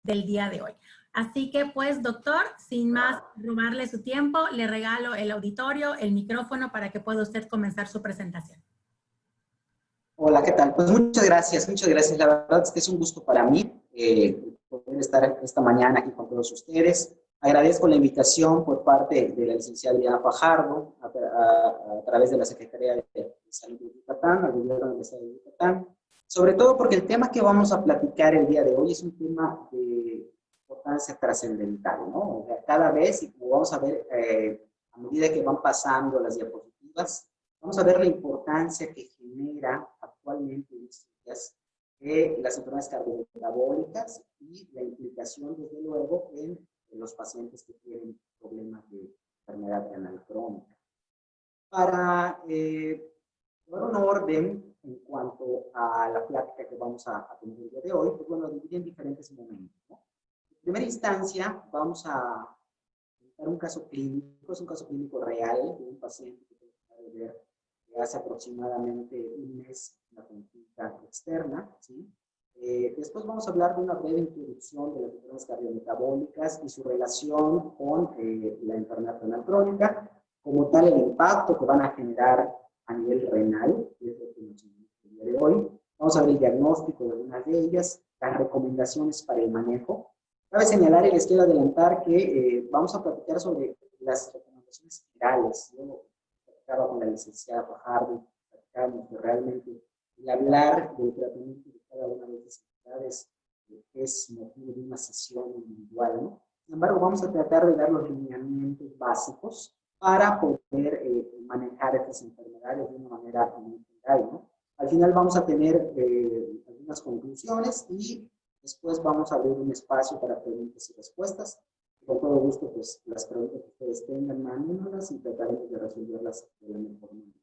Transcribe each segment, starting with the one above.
del día de hoy. Así que, pues, doctor, sin más robarle su tiempo, le regalo el auditorio, el micrófono para que pueda usted comenzar su presentación. Hola, ¿qué tal? Pues muchas gracias, muchas gracias. La verdad es que es un gusto para mí poder estar esta mañana aquí con todos ustedes. Agradezco la invitación por parte de la licenciada Adriana Fajardo a través de la Secretaría de Salud de Yucatán, al gobierno del Estado de Yucatán, sobre todo porque el tema que vamos a platicar el día de hoy es un tema de importancia trascendental, ¿no? O sea, cada vez, y como vamos a ver a medida que van pasando las diapositivas, vamos a ver la importancia que genera actualmente en estos días las enfermedades cardiometabólicas y la implicación, desde luego, en los pacientes que tienen problemas de enfermedad renal crónica. Para dar un orden en cuanto a la plática que vamos a tener el día de hoy, pues bueno, lo dividí en diferentes momentos, ¿no? En primera instancia, vamos a dar un caso clínico, es un caso clínico real de un paciente que puede ver hace aproximadamente un mes la consulta externa, ¿sí? Después vamos a hablar de una breve introducción de las enfermedades cardiometabólicas y su relación con la enfermedad renal crónica, como tal el impacto que van a generar a nivel renal, que es lo que nos interesa el día de hoy. Vamos a ver el diagnóstico de algunas de ellas, las recomendaciones para el manejo. Cabe señalar y les quiero adelantar que vamos a platicar sobre las recomendaciones generales, ¿no? Con la licenciada Fajardo, platicábamos que realmente el hablar del tratamiento de cada una de estas enfermedades es motivo de una sesión individual, ¿no? Sin embargo, vamos a tratar de dar los lineamientos básicos para poder manejar estas enfermedades de una manera muy general, ¿no? Al final vamos a tener algunas conclusiones y después vamos a abrir un espacio para preguntas y respuestas. Con todo gusto, pues, las preguntas que ustedes tengan, mándenlas y trataremos de resolverlas de la mejor manera.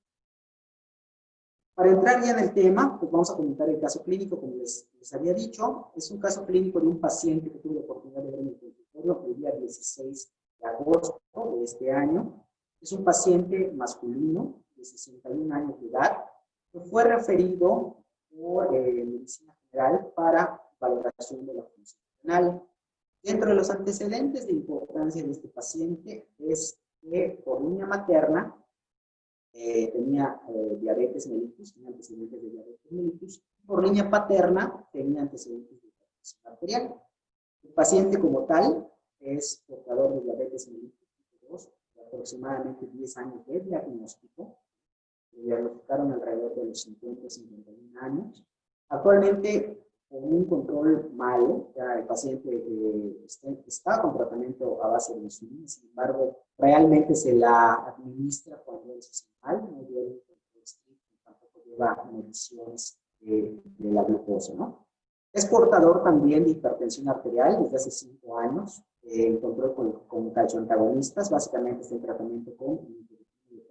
Para entrar ya en el tema, pues vamos a comentar el caso clínico, como les había dicho. Es un caso clínico de un paciente que tuve la oportunidad de ver en el consultorio el día 16 de agosto de este año. Es un paciente masculino de 61 años de edad que fue referido por medicina general para valoración de la función renal. Dentro de los antecedentes de importancia de este paciente es que por línea materna tenía diabetes mellitus, tenía antecedentes de diabetes mellitus, por línea paterna tenía antecedentes de hipertensión arterial. El paciente como tal es portador de diabetes mellitus tipo 2, de aproximadamente 10 años de diagnóstico, lo diagnosticaron alrededor de los 50-51 años. Actualmente, con un control malo, ya el paciente está con tratamiento a base de insulina, sin embargo, realmente se la administra cuando él se siente mal, no lleva un control estricto, tampoco lleva mediciones de la glucosa, ¿no? Es portador también de hipertensión arterial desde hace 5 años, en control con calcioantagonistas, básicamente está en tratamiento con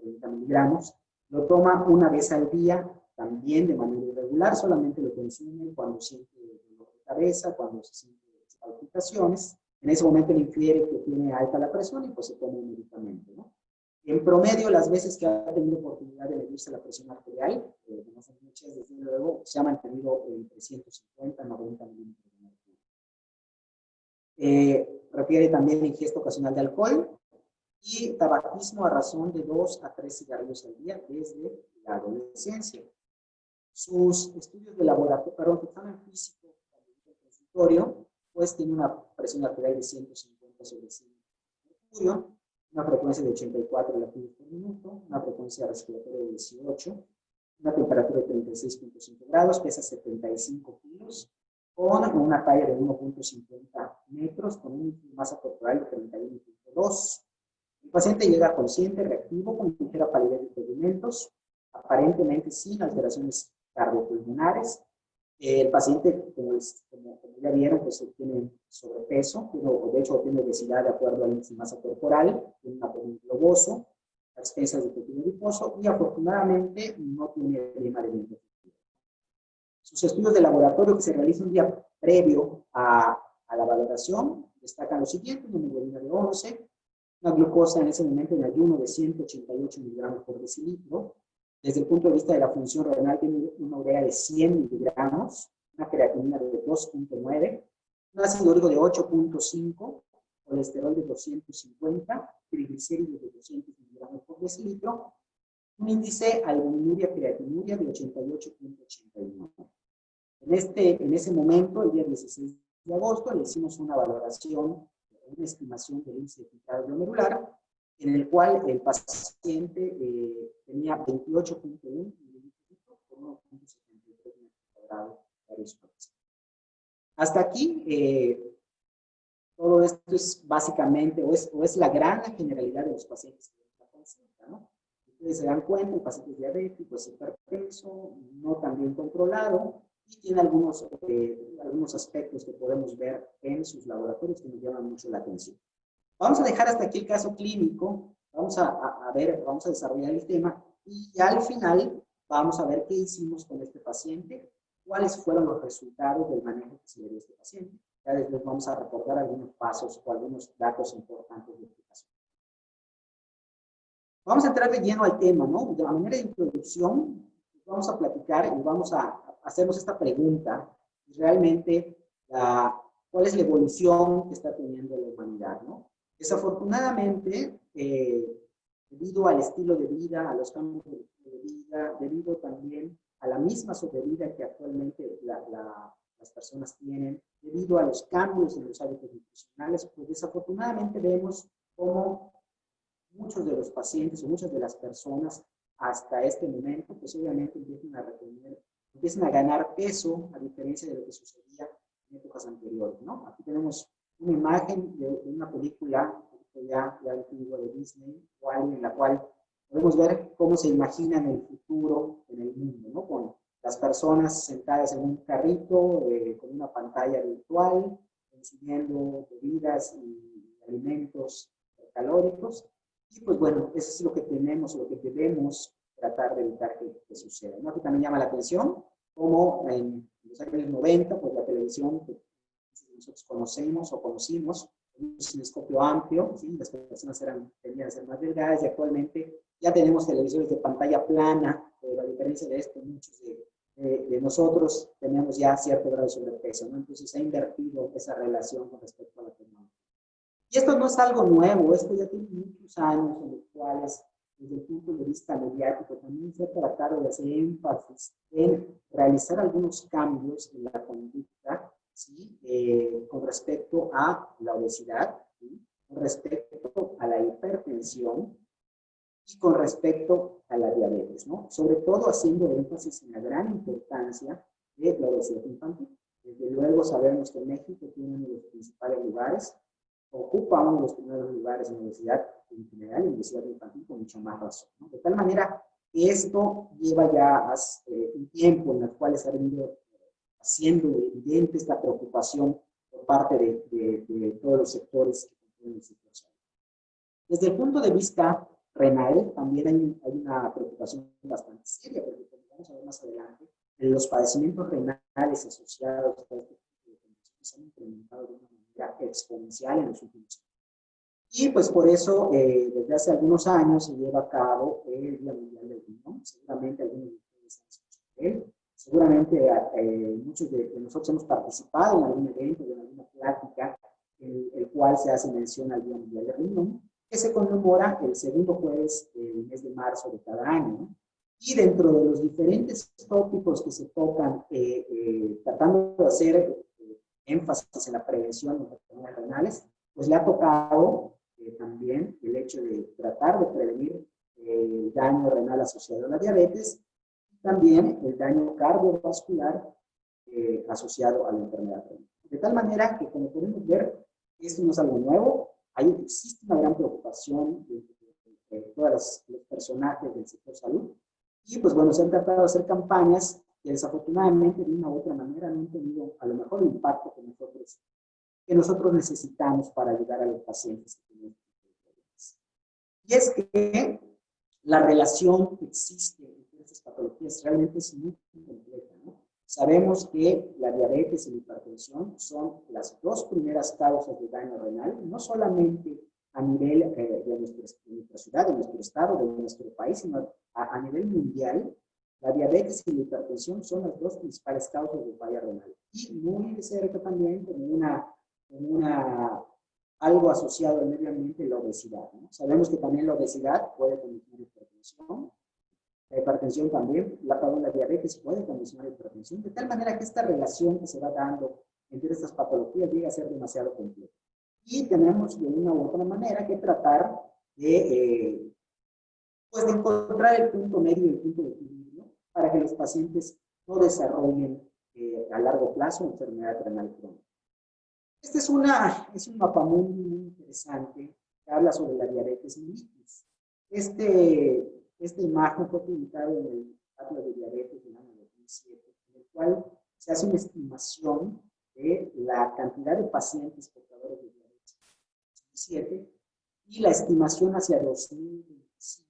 30 miligramos, lo toma una vez al día, también de manera irregular, solamente lo consume cuando siente dolor de cabeza, cuando se siente palpitaciones. En ese momento le infiere que tiene alta la presión y pues se toma un medicamento, ¿no? En promedio, las veces que ha tenido oportunidad de medirse la presión arterial, no son muchas, desde luego, se ha mantenido entre 150 y 90 milímetros de mercurio. Refiere también la ingesta ocasional de alcohol y tabaquismo a razón de 2 a 3 cigarrillos al día desde la adolescencia. Sus estudios de laboratorio, su examen físico del consultorio, pues tiene una presión arterial de 150 sobre 100 de mercurio, una frecuencia de 84 latidos por minuto, una frecuencia respiratoria de 18, una temperatura de 36.5 grados, pesa 75 kilos, con una talla de 1.50 metros, con un masa corporal de 31.2. El paciente llega consciente, reactivo, con ligera palidez de pigmentos, aparentemente sin alteraciones cardiopulmonares. El paciente, como ya vieron, pues tiene sobrepeso, o de hecho tiene obesidad de acuerdo al índice de masa corporal, tiene un abdomen globoso, a expensas de tejido adiposo, y afortunadamente no tiene edema de líquido. Sus estudios de laboratorio que se realizan un día previo a la valoración destacan lo siguiente: una hemoglobina de 11, una glucosa en ese momento en ayuno de 188 miligramos por decilitro. Desde el punto de vista de la función renal, tiene una urea de 100 miligramos, una creatinina de 2.9, un ácido úrico de 8.5, colesterol de 250, triglicéridos de 200 miligramos por decilitro, un índice albuninuria-creatinuria de 88.81. En ese momento, el día 16 de agosto, le hicimos una valoración, una estimación del índice de filtrado glomerular, en el cual el paciente tenía 28.1 mililitros por 1.73 metros cuadrados de espacio. Hasta aquí, todo esto es básicamente, o es la gran generalidad de los pacientes que la consulta, ¿no? Ustedes se dan cuenta, el paciente es diabético, es hipertenso, no tan bien controlado, y tiene algunos aspectos que podemos ver en sus laboratorios que nos llaman mucho la atención. Vamos a dejar hasta aquí el caso clínico, vamos a desarrollar el tema, y ya al final vamos a ver qué hicimos con este paciente, cuáles fueron los resultados del manejo que se le dio a este paciente. Ya después vamos a recordar algunos pasos o algunos datos importantes de este caso. Vamos a entrar de lleno al tema, ¿no? De manera de introducción, vamos a platicar y vamos a hacernos esta pregunta, realmente, ¿cuál es la evolución que está teniendo la humanidad, ¿no? Desafortunadamente, debido al estilo de vida, a los cambios de estilo de vida, debido también a la misma sobrevida que actualmente las personas tienen, debido a los cambios en los hábitos nutricionales, pues desafortunadamente vemos cómo muchos de los pacientes o muchas de las personas hasta este momento, pues obviamente empiezan a ganar peso, a diferencia de lo que sucedía en épocas anteriores, ¿no? Aquí tenemos una imagen de una película ya antigua de Disney, en la cual podemos ver cómo se imaginan el futuro en el mundo, ¿no? Con las personas sentadas en un carrito, con una pantalla virtual, consumiendo bebidas y alimentos calóricos. Y pues bueno, eso es lo que tenemos, lo que debemos tratar de evitar que suceda, ¿no? Aquí también llama la atención cómo en los años 90, pues la televisión que nosotros conocemos o conocimos, un cinescopio amplio, ¿sí? Las personas tendían a ser más delgadas, y actualmente ya tenemos televisores de pantalla plana, pero a diferencia de esto, muchos de nosotros tenemos ya cierto grado de sobrepeso, ¿no? Entonces se ha invertido esa relación con respecto a la tecnología. Y esto no es algo nuevo, esto ya tiene muchos años en los cuales, desde el punto de vista mediático, también se ha tratado de hacer énfasis en realizar algunos cambios en la conducta, ¿sí? Con respecto a la obesidad, ¿sí? Con respecto a la hipertensión y con respecto a la diabetes, ¿no? Sobre todo haciendo énfasis en la gran importancia de la obesidad infantil. Desde luego sabemos que México tiene uno de los principales lugares, ocupa uno de los primeros lugares en obesidad en general y en obesidad infantil con mucho más razón, ¿no? De tal manera que esto lleva ya un tiempo en el cual se ha venido haciendo evidente esta preocupación por parte de todos los sectores que componen el sector salud. Desde el punto de vista renal, también hay una preocupación bastante seria, porque como vamos a ver más adelante, los padecimientos renales asociados a este tipo de condiciones se han incrementado de una manera exponencial en los últimos años. Y pues por eso, desde hace algunos años se lleva a cabo el Día Mundial del Riñón. Seguramente algunos de ustedes han escuchado de él. Seguramente muchos de nosotros hemos participado en algún evento, en alguna plática, en el cual se hace mención al Día Mundial del Riñón, que se conmemora el segundo jueves del mes de marzo de cada año, ¿no? Y dentro de los diferentes tópicos que se tocan, tratando de hacer énfasis en la prevención de enfermedades renales, pues le ha tocado también el hecho de tratar de prevenir el daño renal asociado a la diabetes, y también el daño cardiovascular asociado a la enfermedad renal. De tal manera que, como podemos ver, esto no es algo nuevo, existe una gran preocupación de todos los personajes del sector salud, y pues bueno, se han tratado de hacer campañas que desafortunadamente de una u otra manera no han tenido a lo mejor el impacto que nosotros necesitamos para ayudar a los pacientes que tienen problemas. Y es que la relación que existe entre estas patologías realmente es muy compleja, ¿no? Sabemos que la diabetes y la hipertensión son las dos primeras causas de daño renal, no solamente a nivel de nuestra ciudad, de nuestro estado, de nuestro país, sino a nivel mundial. La diabetes y la hipertensión son las dos principales causas de falla renal. Y muy de cerca también, con una algo asociado al medio ambiente, la obesidad, ¿no? Sabemos que también la obesidad puede condicionar hipertensión, la hipertensión también, la diabetes puede condicionar hipertensión, de tal manera que esta relación que se va dando entre estas patologías llega a ser demasiado compleja. Y tenemos de una u otra manera que tratar de, pues de encontrar el punto medio y el punto de equilibrio para que los pacientes no desarrollen a largo plazo enfermedad renal crónica. Este es un mapa muy interesante que habla sobre la diabetes mellitus. Esta imagen fue publicada en el Atlas de Diabetes del año 2007, en el cual se hace una estimación de la cantidad de pacientes portadores de diabetes 2007 y la estimación hacia 2025,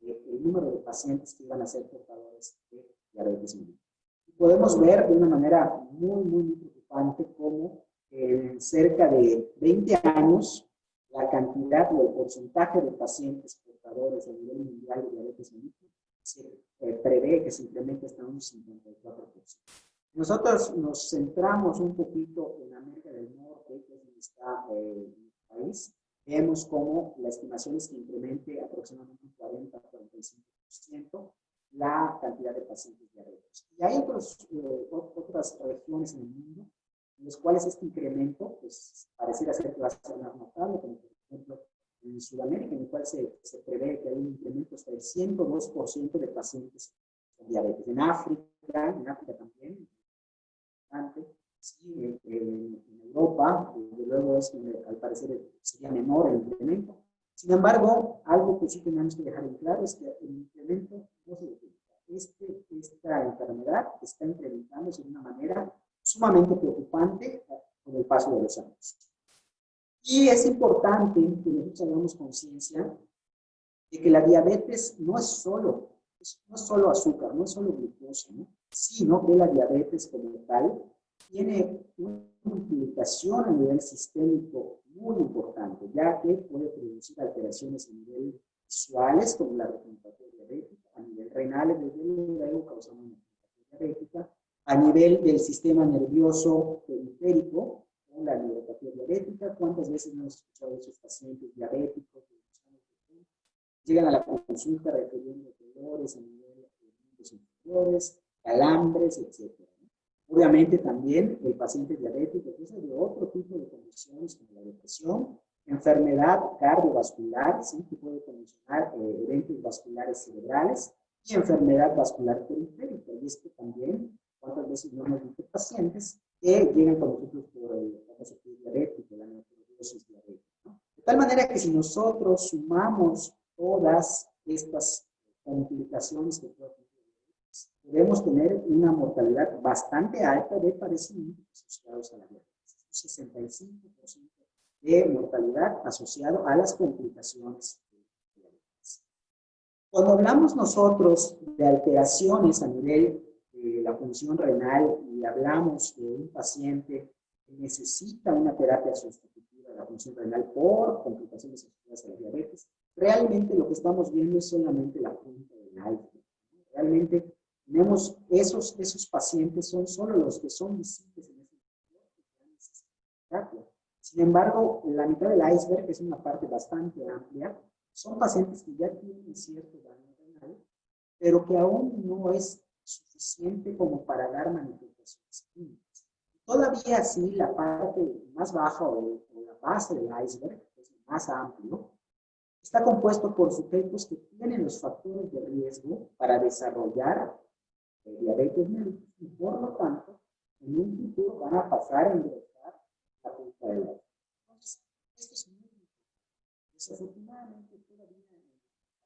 el número de pacientes que iban a ser portadores de diabetes mellitus. Y podemos ver de una manera muy preocupante cómo en cerca de 20 años la cantidad o el porcentaje de pacientes portadores a nivel mundial de diabetes mellitus se prevé que se incremente hasta un 54%. Nosotros nos centramos un poquito en América del Norte, que es donde está el país. Vemos cómo la estimación es que incremente aproximadamente un 40-45% la cantidad de pacientes diabéticos. Y hay otras regiones en el mundo en las cuales este incremento pues, pareciera ser que va a ser más notable, como por ejemplo en Sudamérica, en el cual se prevé que hay un incremento hasta del 102% de pacientes con diabetes. En África también, sí, en Europa, desde luego al parecer sería menor el incremento. Sin embargo, algo que sí tenemos que dejar en claro es que el incremento no se detiene. Esta enfermedad está incrementándose de una manera sumamente preocupante con el paso de los años. Y es importante que nosotros hagamos conciencia de que la diabetes no es solo azúcar, no es solo glucosa, ¿no? Sino que la diabetes como tal tiene una implicación a nivel sistémico muy importante, ya que puede producir alteraciones a nivel visuales, como la retinopatía diabética, a nivel renal, desde luego causando una retinopatía diabética, a nivel del sistema nervioso periférico, con la neuropatía diabética. ¿Cuántas veces hemos escuchado a esos pacientes diabéticos que llegan a la consulta refiriendo dolores a nivel de miembros inferiores, calambres, etc.? Obviamente también el paciente diabético tiene de otro tipo de condiciones como la depresión, enfermedad cardiovascular, ¿sí? Que puede condicionar eventos vasculares cerebrales y enfermedad vascular periférica. Y esto también, cuántas veces no hemos visto pacientes que llegan con nosotros por el paciente diabético, la necrosis diabética, ¿no? De tal manera que si nosotros sumamos todas estas complicaciones que podemos tener una mortalidad bastante alta de padecimientos asociados a la diabetes. Un 65% de mortalidad asociado a las complicaciones de diabetes. Cuando hablamos nosotros de alteraciones a nivel de la función renal y hablamos de un paciente que necesita una terapia sustitutiva de la función renal por complicaciones asociadas a la diabetes, realmente lo que estamos viendo es solamente la punta del iceberg. Realmente tenemos esos pacientes son solo los que son visibles en este momento. Sin embargo, la mitad del iceberg, que es una parte bastante amplia, son pacientes que ya tienen cierto daño renal, pero que aún no es suficiente como para dar manifestaciones clínicas. Todavía así, la parte más baja o la base del iceberg, que es el más amplio, está compuesto por sujetos que tienen los factores de riesgo para desarrollar diabetes mellitus y por lo tanto en un futuro van a pasar a ingresar la punta del iceberg. Entonces, esto es muy importante. Desafortunadamente todavía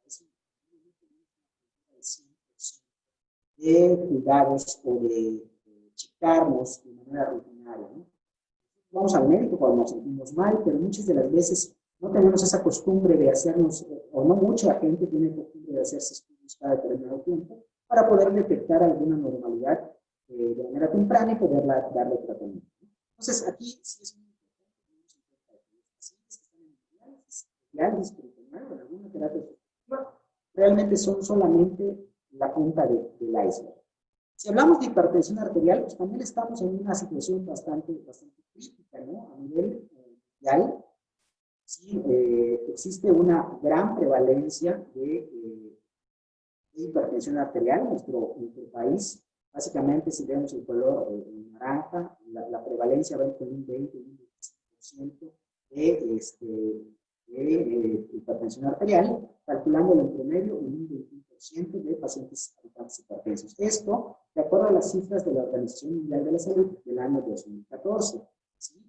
es un de cuidados o de checarnos de manera rutinaria, ¿no? Vamos al médico cuando nos sentimos mal, pero muchas de las veces no tenemos esa costumbre de hacernos, o no mucha gente tiene costumbre de hacerse estudios cada determinado tiempo para poder detectar alguna normalidad de manera temprana y poder darle tratamiento. Entonces, aquí sí es muy importante que los pacientes que están en diálisis peritoneal o en alguna terapia sustitutiva realmente son solamente la punta del iceberg. Si hablamos de hipertensión arterial, pues también estamos en una situación bastante crítica, ¿no? A nivel mundial, sí, existe una gran prevalencia de hipertensión arterial en nuestro país. Básicamente, si vemos el color naranja, la prevalencia va entre un 20 y un 25% de hipertensión arterial, calculándolo en promedio en un 21% de pacientes habitantes hipertensos. Esto, de acuerdo a las cifras de la Organización Mundial de la Salud del año 2014. ¿Sí?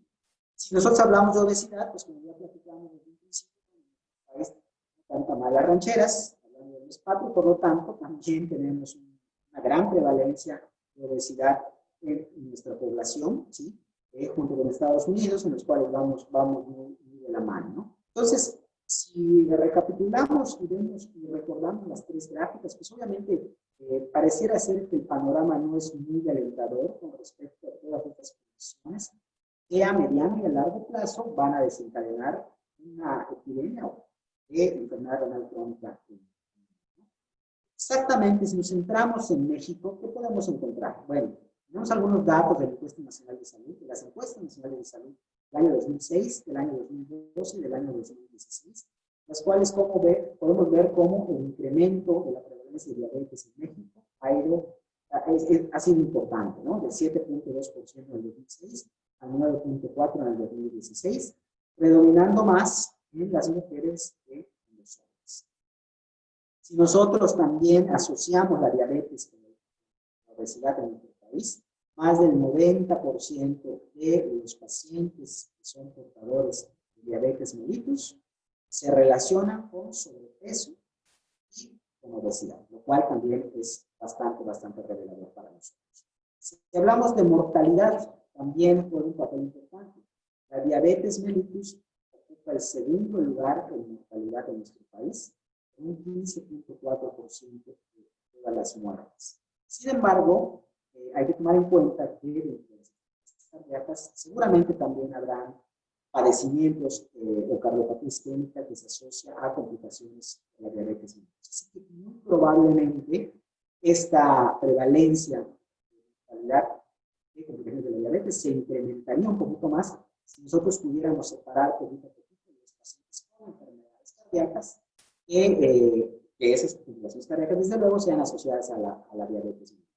Si nosotros hablamos de obesidad, pues como ya platicamos desde un principio, en el país tanta malas rancheras, hablando de los patros, por lo tanto, también tenemos una gran prevalencia de obesidad en nuestra población, ¿sí? Junto con Estados Unidos, en los cuales vamos muy de la mano, ¿no? Entonces, si recapitulamos y vemos y recordamos las tres gráficas, pues obviamente pareciera ser que el panorama no es muy alentador con respecto a todas estas condiciones que a mediano y a largo plazo van a desencadenar una epidemia de enfermedad renal crónica. Exactamente, si nos centramos en México, ¿qué podemos encontrar? Bueno, tenemos algunos datos de la Encuesta Nacional de Salud, de las Encuestas Nacionales de Salud del año 2006, del año 2012 y del año 2016, las cuales podemos ver cómo el incremento de la prevalencia de diabetes en México ha sido importante, ¿no? De 7.2% en el 2006 al 9.4% en el 2016, predominando más en las mujeres que en los hombres. Si nosotros también asociamos la diabetes con la obesidad en nuestro país, más del 90% de los pacientes que son portadores de diabetes mellitus se relacionan con sobrepeso y con obesidad, lo cual también es bastante revelador para nosotros. Si hablamos de mortalidad, también juega un papel importante. La diabetes mellitus ocupa el segundo lugar en mortalidad en nuestro país, con un 15.4% de todas las muertes. Sin embargo, hay que tomar en cuenta que dentro de las cardíacas seguramente también habrán padecimientos o cardiopatía isquémica que se asocia a complicaciones de la diabetes mellitus. Así que muy probablemente esta prevalencia de mortalidad de complicaciones de la diabetes se incrementaría un poquito más si nosotros pudiéramos separar poquito a poquito los pacientes con enfermedades cardíacas que esas complicaciones cardíacas desde luego sean asociadas a la diabetes mellitus.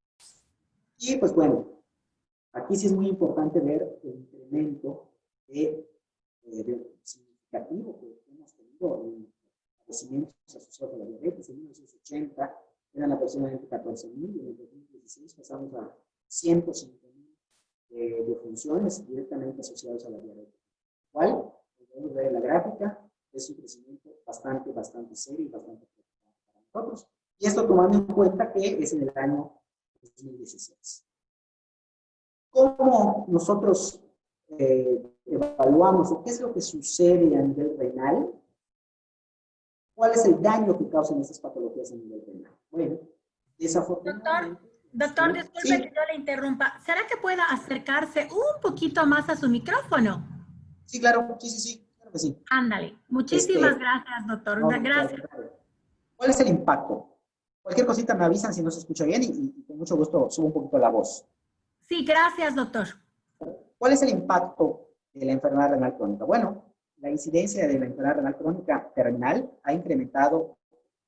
Y pues bueno, aquí sí es muy importante ver el incremento significativo que hemos tenido en padecimientos asociados a la diabetes. En 1980 eran aproximadamente 14,000 y en el 2016 pasamos a 105,000 defunciones directamente asociadas a la diabetes. ¿Cuál? Como podemos ver en la gráfica, es un crecimiento bastante serio y bastante preocupante para nosotros. Y esto tomando en cuenta que es en el año 2016. ¿Cómo nosotros evaluamos qué es lo que sucede a nivel renal? ¿Cuál es el daño que causan estas patologías a nivel renal? Bueno, desafortunadamente... Doctor, disculpe sí, que yo le interrumpa. ¿Será que pueda acercarse un poquito más a su micrófono? sí, claro, sí, claro que sí. Ándale. Muchísimas gracias, doctor. No, Gracias. ¿cuál es el impacto? Cualquier cosita me avisan si no se escucha bien y con mucho gusto subo un poquito la voz. Sí, gracias, doctor. ¿Cuál es el impacto de la enfermedad renal crónica? Bueno, la incidencia de la enfermedad renal crónica terminal ha incrementado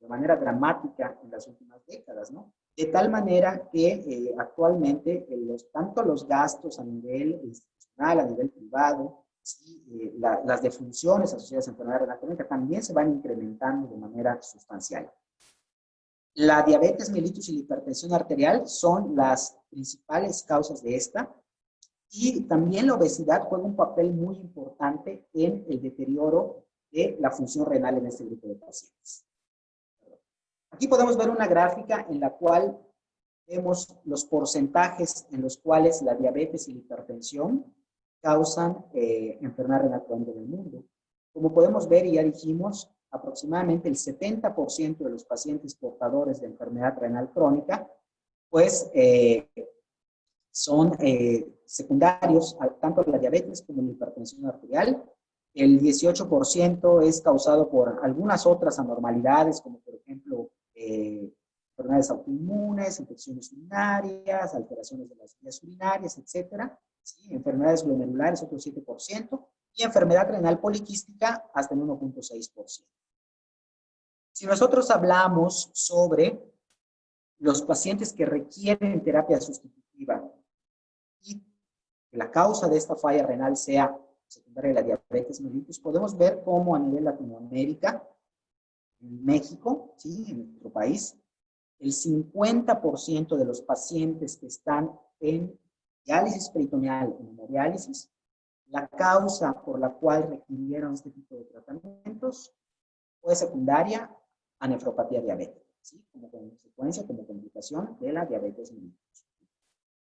de manera dramática en las últimas décadas, ¿no? De tal manera que actualmente tanto los gastos a nivel institucional, a nivel privado, ¿sí? Las defunciones asociadas a enfermedad renal crónica también se van incrementando de manera sustancial. La diabetes mellitus y la hipertensión arterial son las principales causas de esta, y también la obesidad juega un papel muy importante en el deterioro de la función renal en este grupo de pacientes. Aquí podemos ver una gráfica en la cual vemos los porcentajes en los cuales la diabetes y la hipertensión causan enfermedad renal crónica en el mundo. Como podemos ver, y ya dijimos, aproximadamente el 70% de los pacientes portadores de enfermedad renal crónica, pues son secundarios tanto a la diabetes como a la hipertensión arterial. El 18% es causado por algunas otras anormalidades, como por ejemplo enfermedades autoinmunes, infecciones urinarias, alteraciones de las vías urinarias, etc. ¿sí? Enfermedades glomerulares, otro 7%, y enfermedad renal poliquística, hasta el 1.6%. Si nosotros hablamos sobre los pacientes que requieren terapia sustitutiva y la causa de esta falla renal sea secundaria de la diabetes mellitus, podemos ver cómo a nivel Latinoamérica, en México, ¿sí? En nuestro país, el 50% de los pacientes que están en diálisis peritoneal o hemodiálisis, la causa por la cual requirieron este tipo de tratamientos fue secundaria a nefropatía diabética, ¿sí? Como consecuencia, como complicación de la diabetes mellitus.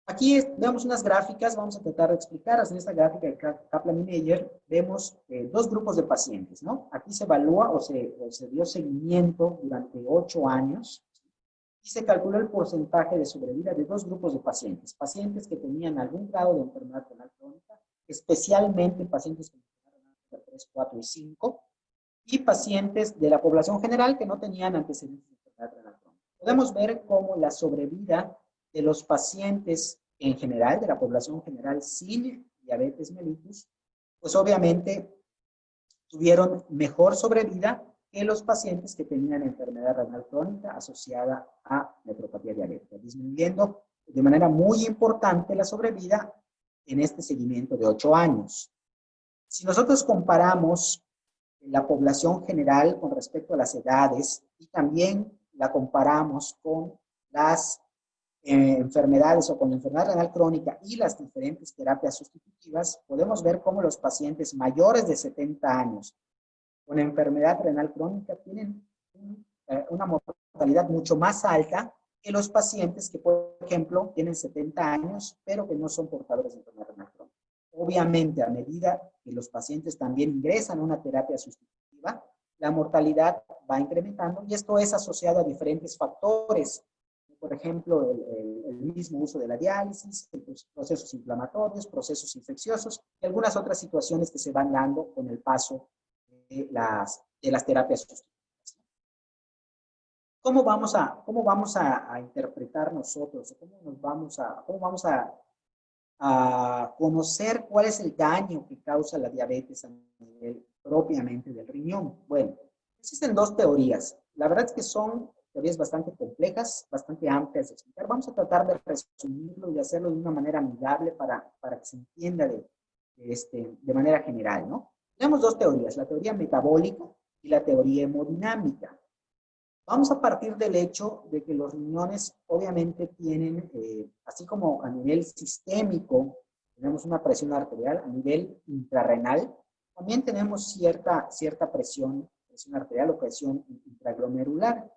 Aquí vemos unas gráficas, vamos a tratar de explicarlas. En esta gráfica de Kaplan y Meyer vemos dos grupos de pacientes, ¿no? Aquí se evalúa o se dio seguimiento durante 8 años y se calculó el porcentaje de sobrevida de dos grupos de pacientes. Pacientes que tenían algún grado de enfermedad renal crónica, especialmente pacientes con enfermedad renal 3, 4 y 5, y pacientes de la población general que no tenían antecedentes de enfermedad renal crónica. Podemos ver cómo la sobrevida de los pacientes en general, de la población general sin diabetes mellitus, pues obviamente tuvieron mejor sobrevida que los pacientes que tenían enfermedad renal crónica asociada a nefropatía diabética, disminuyendo de manera muy importante la sobrevida en este seguimiento de 8 años. Si nosotros comparamos la población general con respecto a las edades y también la comparamos con las enfermedades o con la enfermedad renal crónica y las diferentes terapias sustitutivas, podemos ver cómo los pacientes mayores de 70 años con enfermedad renal crónica tienen una mortalidad mucho más alta que los pacientes que, por ejemplo, tienen 70 años, pero que no son portadores de enfermedad renal crónica. Obviamente, a medida que los pacientes también ingresan a una terapia sustitutiva, la mortalidad va incrementando y esto es asociado a diferentes factores. Por ejemplo, el mismo uso de la diálisis, procesos inflamatorios, procesos infecciosos y algunas otras situaciones que se van dando con el paso de las terapias sustitutivas. ¿Cómo vamos a interpretar nosotros? ¿Cómo vamos a conocer cuál es el daño que causa la diabetes a nivel propiamente del riñón? Bueno, existen dos teorías. La verdad es que son teorías bastante complejas, bastante amplias de explicar. Vamos a tratar de resumirlo y hacerlo de una manera amigable para que se entienda de manera general, ¿no? Tenemos dos teorías, la teoría metabólica y la teoría hemodinámica. Vamos a partir del hecho de que los riñones obviamente tienen, así como a nivel sistémico, tenemos una presión arterial, a nivel intrarrenal, también tenemos cierta presión arterial o presión intraglomerular.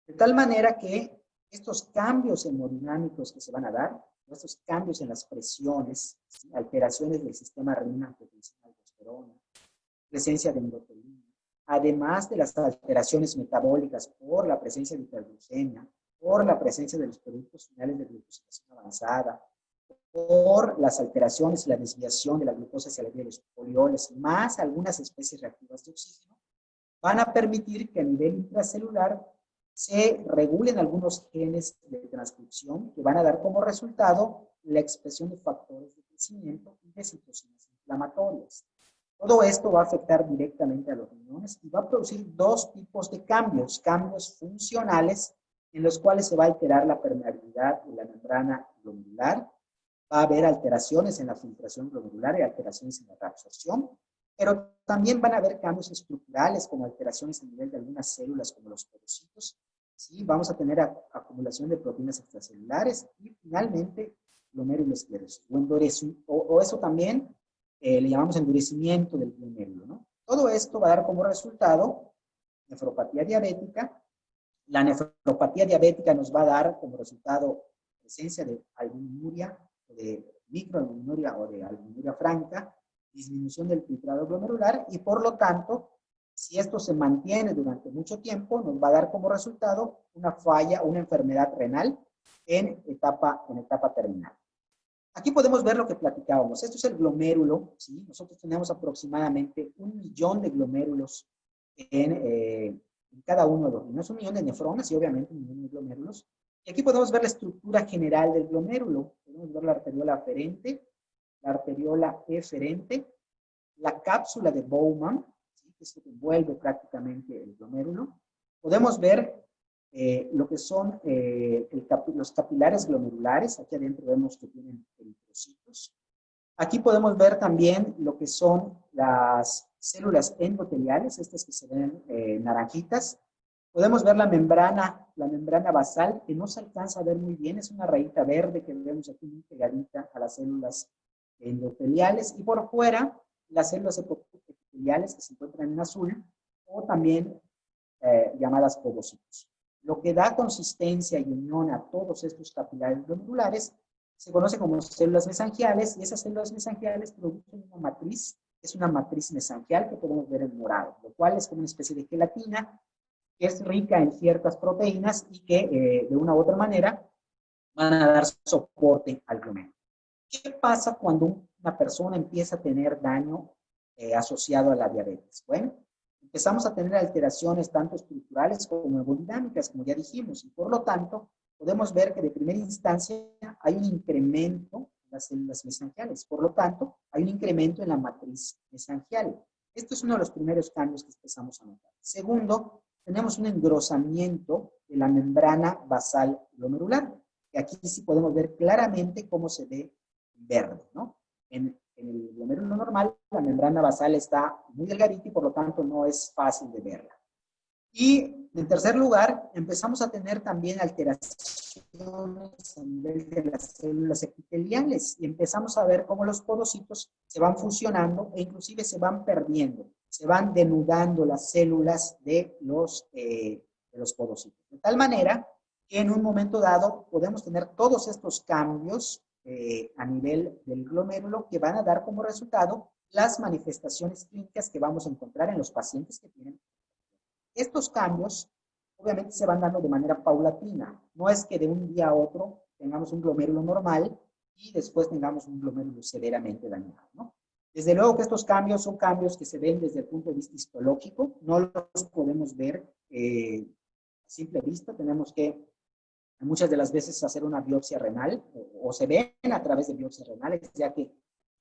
De tal manera que estos cambios hemodinámicos que se van a dar, estos cambios en las presiones, ¿sí? Alteraciones del sistema renina-angiotensina-aldosterona, presencia de endoteliina, además de las alteraciones metabólicas por la presencia de hiperglucemia, por la presencia de los productos finales de glucosilación avanzada, por las alteraciones y la desviación de la glucosa hacia la vía de los polioles, más algunas especies reactivas de oxígeno, van a permitir que a nivel intracelular se regulen algunos genes de transcripción que van a dar como resultado la expresión de factores de crecimiento y de citocinas inflamatorias. Todo esto va a afectar directamente a los riñones y va a producir dos tipos de cambios funcionales en los cuales se va a alterar la permeabilidad de la membrana glomerular, va a haber alteraciones en la filtración glomerular y alteraciones en la reabsorción, pero también van a haber cambios estructurales como alteraciones a nivel de algunas células como los podocitos, ¿sí? Vamos a tener acumulación de proteínas extracelulares y finalmente glomerulosclerosis o eso también le llamamos endurecimiento del glomérulo, ¿no? Todo esto va a dar como resultado nefropatía diabética. La nefropatía diabética nos va a dar como resultado presencia de albuminuria, de microalbuminuria o de albuminuria franca, disminución del filtrado glomerular y por lo tanto, si esto se mantiene durante mucho tiempo, nos va a dar como resultado una falla, una enfermedad renal en etapa terminal. Aquí podemos ver lo que platicábamos. Esto es el glomérulo, ¿sí? Nosotros tenemos aproximadamente 1 millón de glomérulos en cada uno de los riñones, 1 millón de nefronas y obviamente 1 millón de glomérulos. Y aquí podemos ver la estructura general del glomérulo. Podemos ver la arteriola aferente, la arteriola eferente, la cápsula de Bowman, ¿sí?, que es lo que envuelve prácticamente el glomérulo. Podemos ver lo que son los capilares glomerulares. Aquí adentro vemos que tienen eritrocitos. Aquí podemos ver también lo que son las células endoteliales, estas que se ven naranjitas. Podemos ver la membrana basal, que no se alcanza a ver muy bien, es una rayita verde que vemos aquí muy pegadita a las células endoteliales, y por fuera las células epiteliales que se encuentran en azul, o también llamadas podocitos. Lo que da consistencia y unión a todos estos capilares glomerulares se conoce como células mesangiales, y esas células mesangiales producen una matriz, es una matriz mesangial que podemos ver en morado, lo cual es como una especie de gelatina que es rica en ciertas proteínas y que de una u otra manera van a dar soporte al glomérulo. ¿Qué pasa cuando una persona empieza a tener daño asociado a la diabetes? Bueno, empezamos a tener alteraciones tanto estructurales como hemodinámicas, como ya dijimos, y por lo tanto podemos ver que de primera instancia hay un incremento en las células mesangiales. Por lo tanto, hay un incremento en la matriz mesangial. Esto es uno de los primeros cambios que empezamos a notar. Segundo, tenemos un engrosamiento de la membrana basal glomerular, que aquí sí podemos ver claramente cómo se ve verde, ¿no? En el glomérulo normal, la membrana basal está muy delgadita y por lo tanto no es fácil de verla. Y en tercer lugar, empezamos a tener también alteraciones a nivel de las células epiteliales y empezamos a ver cómo los podocitos se van fusionando e inclusive se van perdiendo, se van denudando las células de los podocitos. De tal manera que en un momento dado podemos tener todos estos cambios a nivel del glomérulo que van a dar como resultado las manifestaciones clínicas que vamos a encontrar en los pacientes que tienen. Estos cambios obviamente se van dando de manera paulatina. No es que de un día a otro tengamos un glomérulo normal y después tengamos un glomérulo severamente dañado, ¿no? Desde luego que estos cambios son cambios que se ven desde el punto de vista histológico, no los podemos ver a simple vista, tenemos que muchas de las veces hacer una biopsia renal o se ven a través de biopsias renales, ya que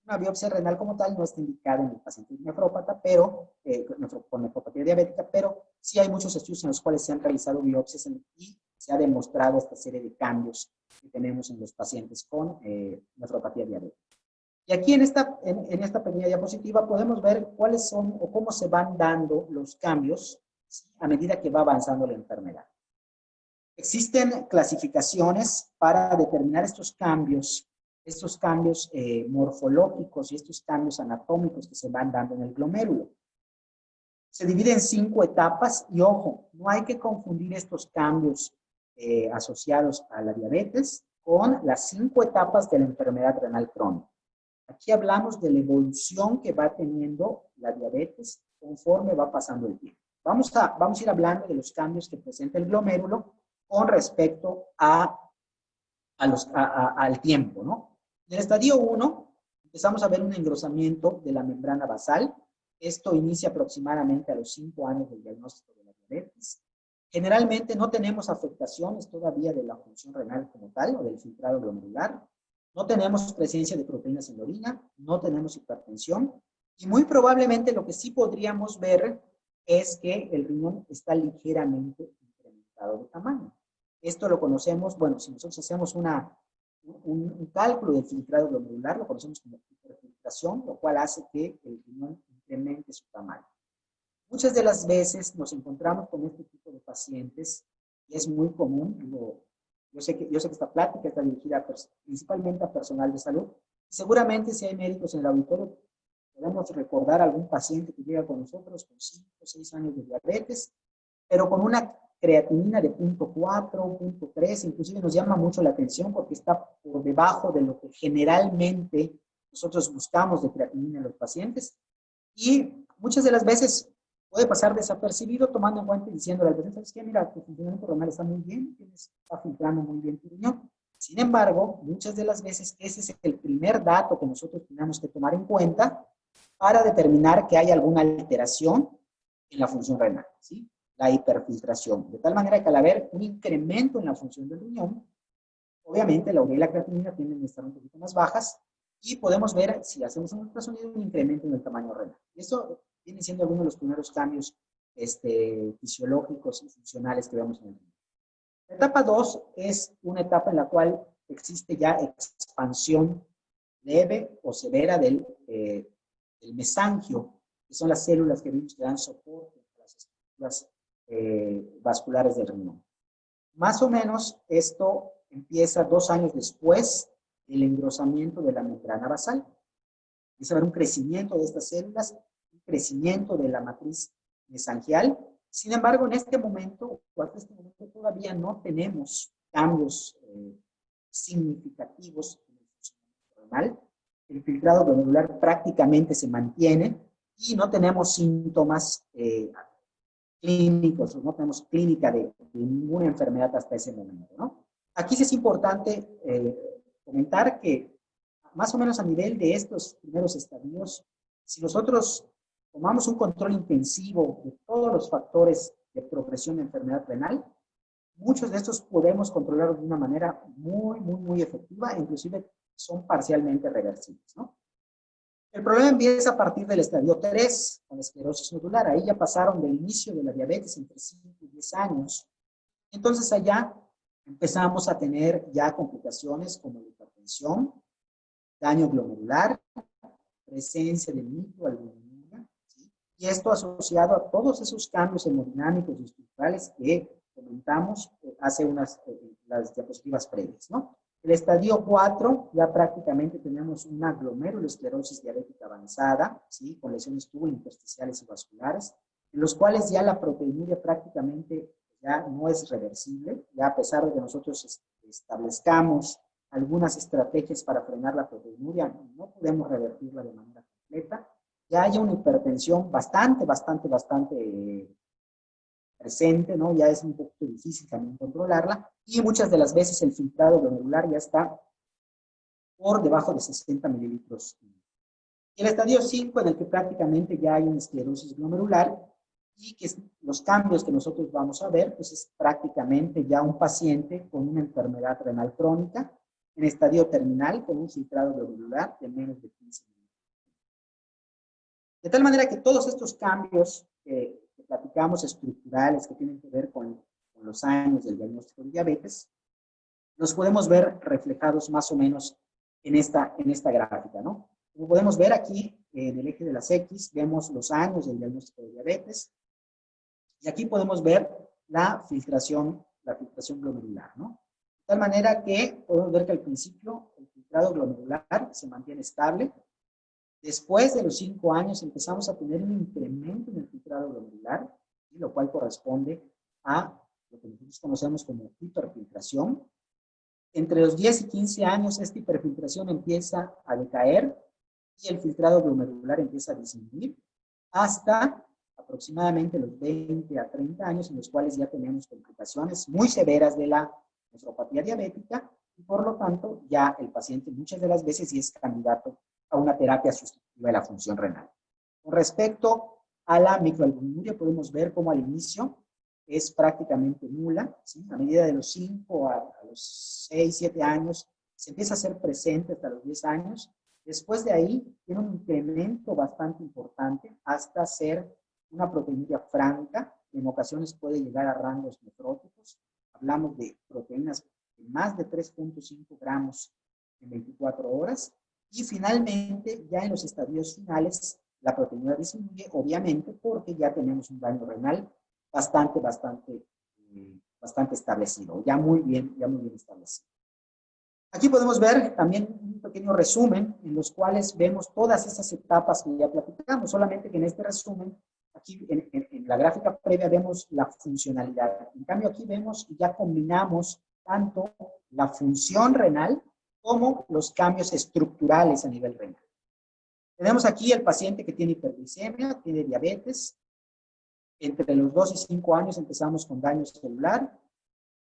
una biopsia renal como tal no está indicada en el paciente nefrópata, pero con nefropatía diabética, pero sí hay muchos estudios en los cuales se han realizado biopsias y se ha demostrado esta serie de cambios que tenemos en los pacientes con nefropatía diabética. Y aquí en esta pequeña diapositiva podemos ver cuáles son o cómo se van dando los cambios, ¿sí?, a medida que va avanzando la enfermedad. Existen clasificaciones para determinar estos cambios morfológicos y estos cambios anatómicos que se van dando en el glomérulo. Se divide en 5 etapas y ojo, no hay que confundir estos cambios asociados a la diabetes con las 5 etapas de la enfermedad renal crónica. Aquí hablamos de la evolución que va teniendo la diabetes conforme va pasando el tiempo. Vamos a ir hablando de los cambios que presenta el glomérulo con respecto al tiempo, ¿no? En el estadio 1 empezamos a ver un engrosamiento de la membrana basal. Esto inicia aproximadamente a los 5 años del diagnóstico de la diabetes. Generalmente no tenemos afectaciones todavía de la función renal como tal o del filtrado glomerular. No tenemos presencia de proteínas en la orina, no tenemos hipertensión y muy probablemente lo que sí podríamos ver es que el riñón está ligeramente incrementado de tamaño. Esto lo conocemos, bueno, si nosotros hacemos un cálculo del filtrado glomerular, lo conocemos como hiperfiltración, lo cual hace que el riñón incremente su tamaño. Muchas de las veces nos encontramos con este tipo de pacientes y es muy común. Yo sé que esta plática está dirigida principalmente a personal de salud. Y seguramente si hay médicos en el auditorio, podemos recordar a algún paciente que llega con nosotros con 5 o 6 años de diabetes, pero con una creatinina de 0.4, 0.3, inclusive nos llama mucho la atención porque está por debajo de lo que generalmente nosotros buscamos de creatinina en los pacientes. Y muchas de las veces puede pasar desapercibido tomando en cuenta y diciéndole al paciente, ¿sabes qué? Mira, tu funcionamiento renal está muy bien, está filtrando muy bien tu riñón. Sin embargo, muchas de las veces ese es el primer dato que nosotros tenemos que tomar en cuenta para determinar que hay alguna alteración en la función renal, ¿sí? La hiperfiltración. De tal manera que al haber un incremento en la función del riñón, obviamente la urea y la creatinina tienden a estar un poquito más bajas Y podemos ver, si hacemos un ultrasonido, un incremento en el tamaño renal. Eso viene siendo algunos de los primeros cambios fisiológicos y funcionales que vemos en el riñón. La etapa 2 es una etapa en la cual existe ya expansión leve o severa del mesangio, que son las células que vimos que dan soporte a las estructuras vasculares del riñón. Más o menos esto empieza 2 años después del engrosamiento de la membrana basal. Empieza a haber un crecimiento de estas células, un crecimiento de la matriz mesangial. Sin embargo, en este momento, todavía no tenemos cambios significativos en el funcionamiento renal. El filtrado glomerular prácticamente se mantiene y no tenemos síntomas clínicos, no tenemos clínica de ninguna enfermedad hasta ese momento, ¿no? Aquí sí es importante comentar que más o menos a nivel de estos primeros estadios, si nosotros tomamos un control intensivo de todos los factores de progresión de enfermedad renal, muchos de estos podemos controlar de una manera muy efectiva, inclusive son parcialmente reversibles, ¿no? El problema empieza a partir del estadio 3, con la esclerosis nodular. Ahí ya pasaron del inicio de la diabetes entre 5 y 10 años. Entonces allá empezamos a tener ya complicaciones como la hipertensión, daño glomerular, presencia de microalbuminuria, ¿sí? Y esto asociado a todos esos cambios hemodinámicos y estructurales que comentamos hace las diapositivas previas, ¿no? El estadio 4 ya prácticamente tenemos una glomerulosclerosis diabética avanzada, ¿sí? Con lesiones tubointersticiales y vasculares, en los cuales ya la proteinuria prácticamente ya no es reversible, ya a pesar de que nosotros establezcamos algunas estrategias para frenar la proteinuria, no podemos revertirla de manera completa. Ya hay una hipertensión bastante presente, ¿no? Ya es un poco difícil también controlarla, y muchas de las veces el filtrado glomerular ya está por debajo de 60 mililitros. Y el estadio 5, en el que prácticamente ya hay una esclerosis glomerular, y que los cambios que nosotros vamos a ver, pues es prácticamente ya un paciente con una enfermedad renal crónica, en estadio terminal, con un filtrado glomerular de menos de 15 mililitros. De tal manera que todos estos cambios que platicamos estructurales que tienen que ver con los años del diagnóstico de diabetes, los podemos ver reflejados más o menos en esta gráfica, ¿no? Como podemos ver aquí, en el eje de las X, vemos los años del diagnóstico de diabetes, y aquí podemos ver la filtración glomerular, ¿no? De tal manera que podemos ver que al principio el filtrado glomerular se mantiene estable. Después de los 5 años empezamos a tener un incremento en el filtrado glomerular, ¿sí? Lo cual corresponde a lo que nosotros conocemos como hiperfiltración. Entre los 10 y 15 años esta hiperfiltración empieza a decaer y el filtrado glomerular empieza a disminuir hasta aproximadamente los 20 a 30 años, en los cuales ya tenemos complicaciones muy severas de la nefropatía diabética, y por lo tanto ya el paciente muchas de las veces sí es candidato a una terapia sustitutiva de la función renal. Con respecto a la microalbuminuria, podemos ver cómo al inicio es prácticamente nula, ¿sí? A medida de los 5 a los 6, 7 años se empieza a ser presente hasta los 10 años. Después de ahí tiene un incremento bastante importante hasta ser una proteinuria franca, que en ocasiones puede llegar a rangos nefróticos. Hablamos de proteínas de más de 3.5 gramos en 24 horas. Y finalmente, ya en los estadios finales, la proteinuria disminuye, obviamente, porque ya tenemos un daño renal bastante establecido, ya muy bien establecido. Aquí podemos ver también un pequeño resumen en los cuales vemos todas esas etapas que ya platicamos, solamente que en este resumen, aquí en la gráfica previa vemos la funcionalidad. En cambio aquí vemos y ya combinamos tanto la función renal como los cambios estructurales a nivel renal. Tenemos aquí el paciente que tiene hiperglicemia, tiene diabetes. Entre los 2 y 5 años empezamos con daño celular,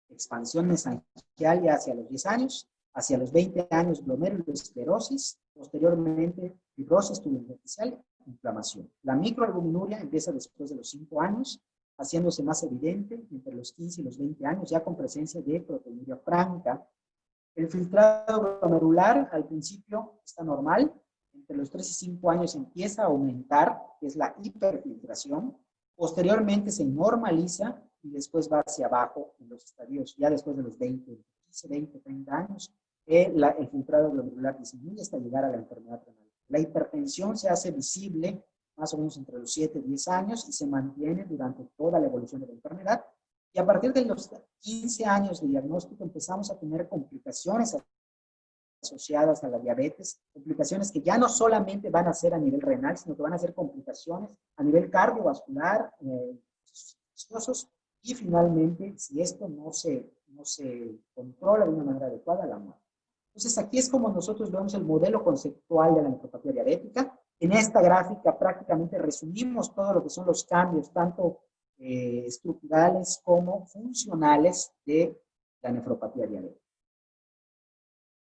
expansión mesangial ya hacia los 10 años, hacia los 20 años glomerulosclerosis, posteriormente fibrosis tubointersticial, inflamación. La microalbuminuria empieza después de los 5 años, haciéndose más evidente entre los 15 y los 20 años, ya con presencia de proteinuria franca. El filtrado glomerular al principio está normal, entre los 3 y 5 años empieza a aumentar, que es la hiperfiltración, posteriormente se normaliza y después va hacia abajo en los estadios, ya después de los 20, 15, 20, 30 años, el filtrado glomerular disminuye hasta llegar a la enfermedad renal. La hipertensión se hace visible más o menos entre los 7 y 10 años y se mantiene durante toda la evolución de la enfermedad. Y a partir de los 15 años de diagnóstico empezamos a tener complicaciones asociadas a la diabetes, complicaciones que ya no solamente van a ser a nivel renal, sino que van a ser complicaciones a nivel cardiovascular, infecciosos, y finalmente, si esto no se controla de una manera adecuada, la muerte. Entonces, aquí es como nosotros vemos el modelo conceptual de la nefropatía diabética. En esta gráfica prácticamente resumimos todo lo que son los cambios, tanto estructurales como funcionales de la nefropatía diabética.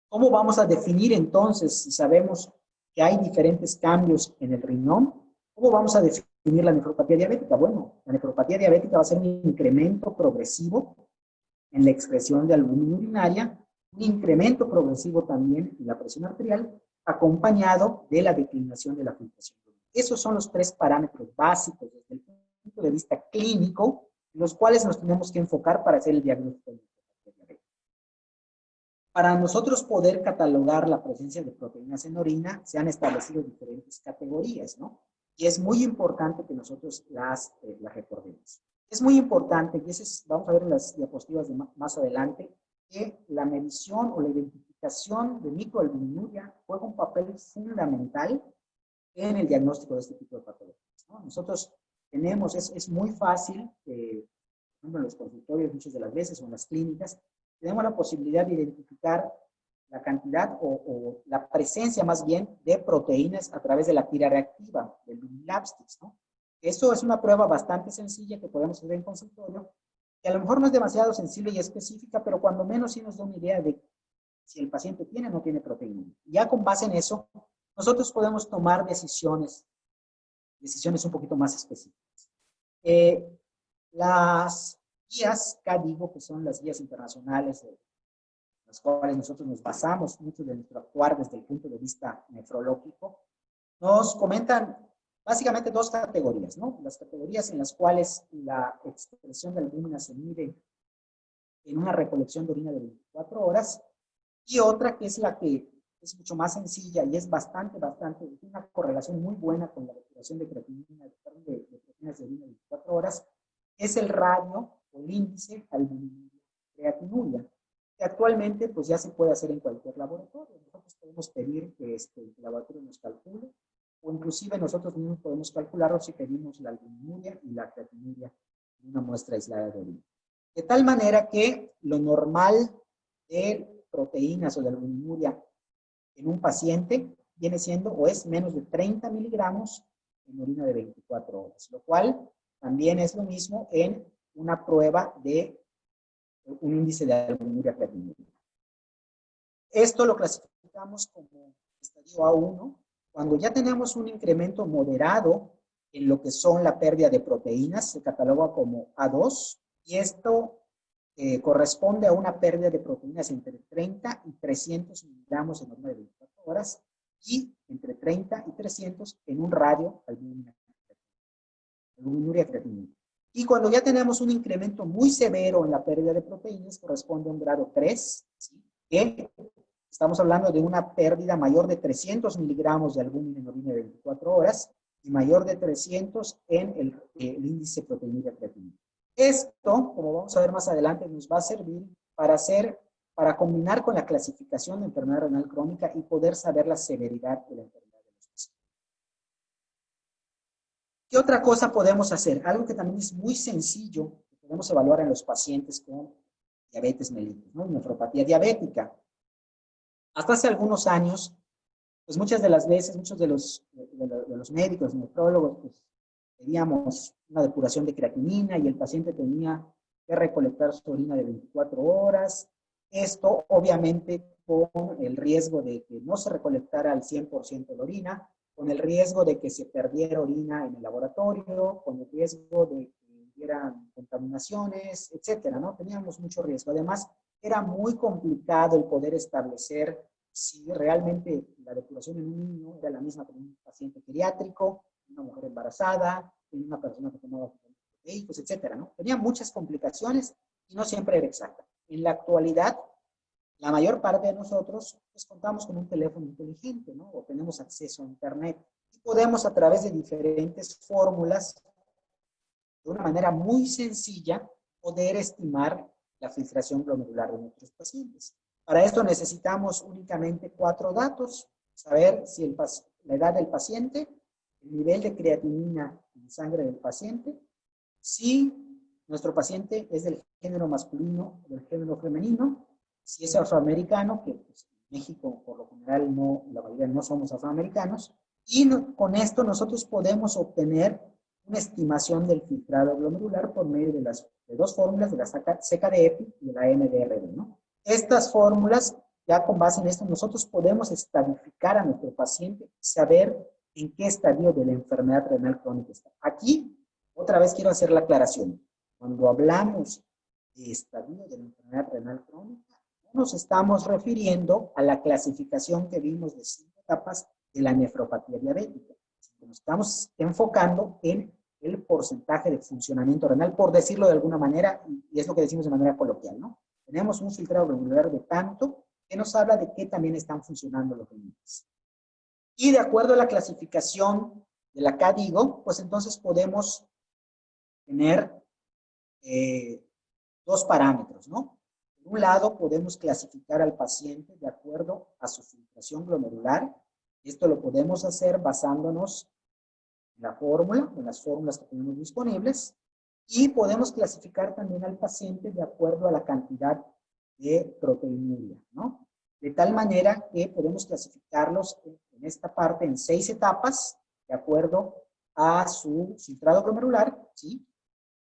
¿Cómo vamos a definir entonces, si sabemos que hay diferentes cambios en el riñón, cómo vamos a definir la nefropatía diabética? Bueno, la nefropatía diabética va a ser un incremento progresivo en la excreción de albúmina urinaria, un incremento progresivo también en la presión arterial, acompañado de la declinación de la filtración. Esos son los 3 parámetros básicos desde el punto de vista clínico, en los cuales nos tenemos que enfocar para hacer el diagnóstico de nefropatía diabética. Para nosotros poder catalogar la presencia de proteínas en orina, se han establecido diferentes categorías, ¿no? Y es muy importante que nosotros las recordemos. Es muy importante, y vamos a ver en las diapositivas de más adelante, que la medición o la identificación de microalbuminuria juega un papel fundamental en el diagnóstico de este tipo de patologías, ¿no? Nosotros tenemos, es muy fácil, por ejemplo, en los consultorios muchas de las veces o en las clínicas, tenemos la posibilidad de identificar la cantidad o la presencia más bien de proteínas a través de la tira reactiva, del Lumilabstix, ¿no? Eso es una prueba bastante sencilla que podemos hacer en consultorio, que a lo mejor no es demasiado sensible y específica, pero cuando menos sí nos da una idea de si el paciente tiene o no tiene proteína. Y ya con base en eso, nosotros podemos tomar decisiones un poquito más específicas. Las guías, digo que son las guías internacionales, en las cuales nosotros nos basamos mucho de nuestro actuar desde el punto de vista nefrológico, nos comentan básicamente 2 categorías, ¿no? Las categorías en las cuales la expresión de albúmina se mide en una recolección de orina de 24 horas, y otra que es la que es mucho más sencilla y es bastante, una correlación muy buena con la depuración de creatinina, de proteínas de orina de 24 horas, es el radio o el índice albuminuria-creatinuria, que actualmente pues ya se puede hacer en cualquier laboratorio. Nosotros podemos pedir que el laboratorio nos calcule, o inclusive nosotros mismos podemos calcularlo si pedimos la albuminuria y la creatinuria en una muestra aislada de orina. De tal manera que lo normal de proteínas o de albuminuria en un paciente viene siendo o es menos de 30 miligramos en orina de 24 horas, lo cual también es lo mismo en una prueba de un índice de albuminuria creatinuria. Esto lo clasificamos como estadio A1, cuando ya tenemos un incremento moderado en lo que son la pérdida de proteínas, se cataloga como A2, y esto corresponde a una pérdida de proteínas entre 30 y 300 miligramos en orina de 24 horas y entre 30 y 300 en un radio albuminuria creatinina. Y cuando ya tenemos un incremento muy severo en la pérdida de proteínas, corresponde a un grado 3, ¿sí? Que estamos hablando de una pérdida mayor de 300 miligramos de albúmina en orina de 24 horas y mayor de 300 en el índice proteinuria creatinina. Esto, como vamos a ver más adelante, nos va a servir para combinar con la clasificación de enfermedad renal crónica y poder saber la severidad de la enfermedad de los pacientes. ¿Qué otra cosa podemos hacer? Algo que también es muy sencillo, que podemos evaluar en los pacientes con diabetes mellitus, ¿no? Nefropatía diabética. Hasta hace algunos años, pues muchas de las veces, muchos de los médicos, nefrólogos, pues pedíamos una depuración de creatinina y el paciente tenía que recolectar su orina de 24 horas. Esto, obviamente, con el riesgo de que no se recolectara al 100% la orina, con el riesgo de que se perdiera orina en el laboratorio, con el riesgo de que hubieran contaminaciones, etcétera, ¿no? Teníamos mucho riesgo. Además, era muy complicado el poder establecer si realmente la depuración en un niño era la misma que en un paciente pediátrico, una mujer embarazada, en una persona que tomaba proteicos, etcétera, ¿no? Tenía muchas complicaciones y no siempre era exacta. En la actualidad, la mayor parte de nosotros pues, contamos con un teléfono inteligente, ¿no? O tenemos acceso a Internet y podemos a través de diferentes fórmulas, de una manera muy sencilla, poder estimar la filtración glomerular de nuestros pacientes. Para esto necesitamos únicamente 4 datos: saber si la edad del paciente, el nivel de creatinina en sangre del paciente, si nuestro paciente es del género masculino o del género femenino, si es afroamericano, que pues, en México por lo general no, la mayoría no somos afroamericanos, y con esto nosotros podemos obtener una estimación del filtrado glomerular por medio de 2 fórmulas, de la CKD-EPI y de la MDRD, ¿no? Estas fórmulas, ya con base en esto, nosotros podemos estadificar a nuestro paciente y saber en qué estadio de la enfermedad renal crónica está. Aquí, otra vez quiero hacer la aclaración. Cuando hablamos de estadio de la enfermedad renal crónica, no nos estamos refiriendo a la clasificación que vimos de 5 etapas de la nefropatía diabética. Nos estamos enfocando en el porcentaje de funcionamiento renal, por decirlo de alguna manera, y es lo que decimos de manera coloquial, ¿no? Tenemos un filtrado glomerular de tanto que nos habla de qué también están funcionando los riñones. Y de acuerdo a la clasificación de la KDIGO, pues entonces podemos tener 2 parámetros, ¿no? Por un lado, podemos clasificar al paciente de acuerdo a su filtración glomerular. Esto lo podemos hacer basándonos en la fórmula, en las fórmulas que tenemos disponibles, y podemos clasificar también al paciente de acuerdo a la cantidad de proteinuria, ¿no? De tal manera que podemos clasificarlos en esta parte en 6 etapas, de acuerdo a su filtrado glomerular, ¿sí?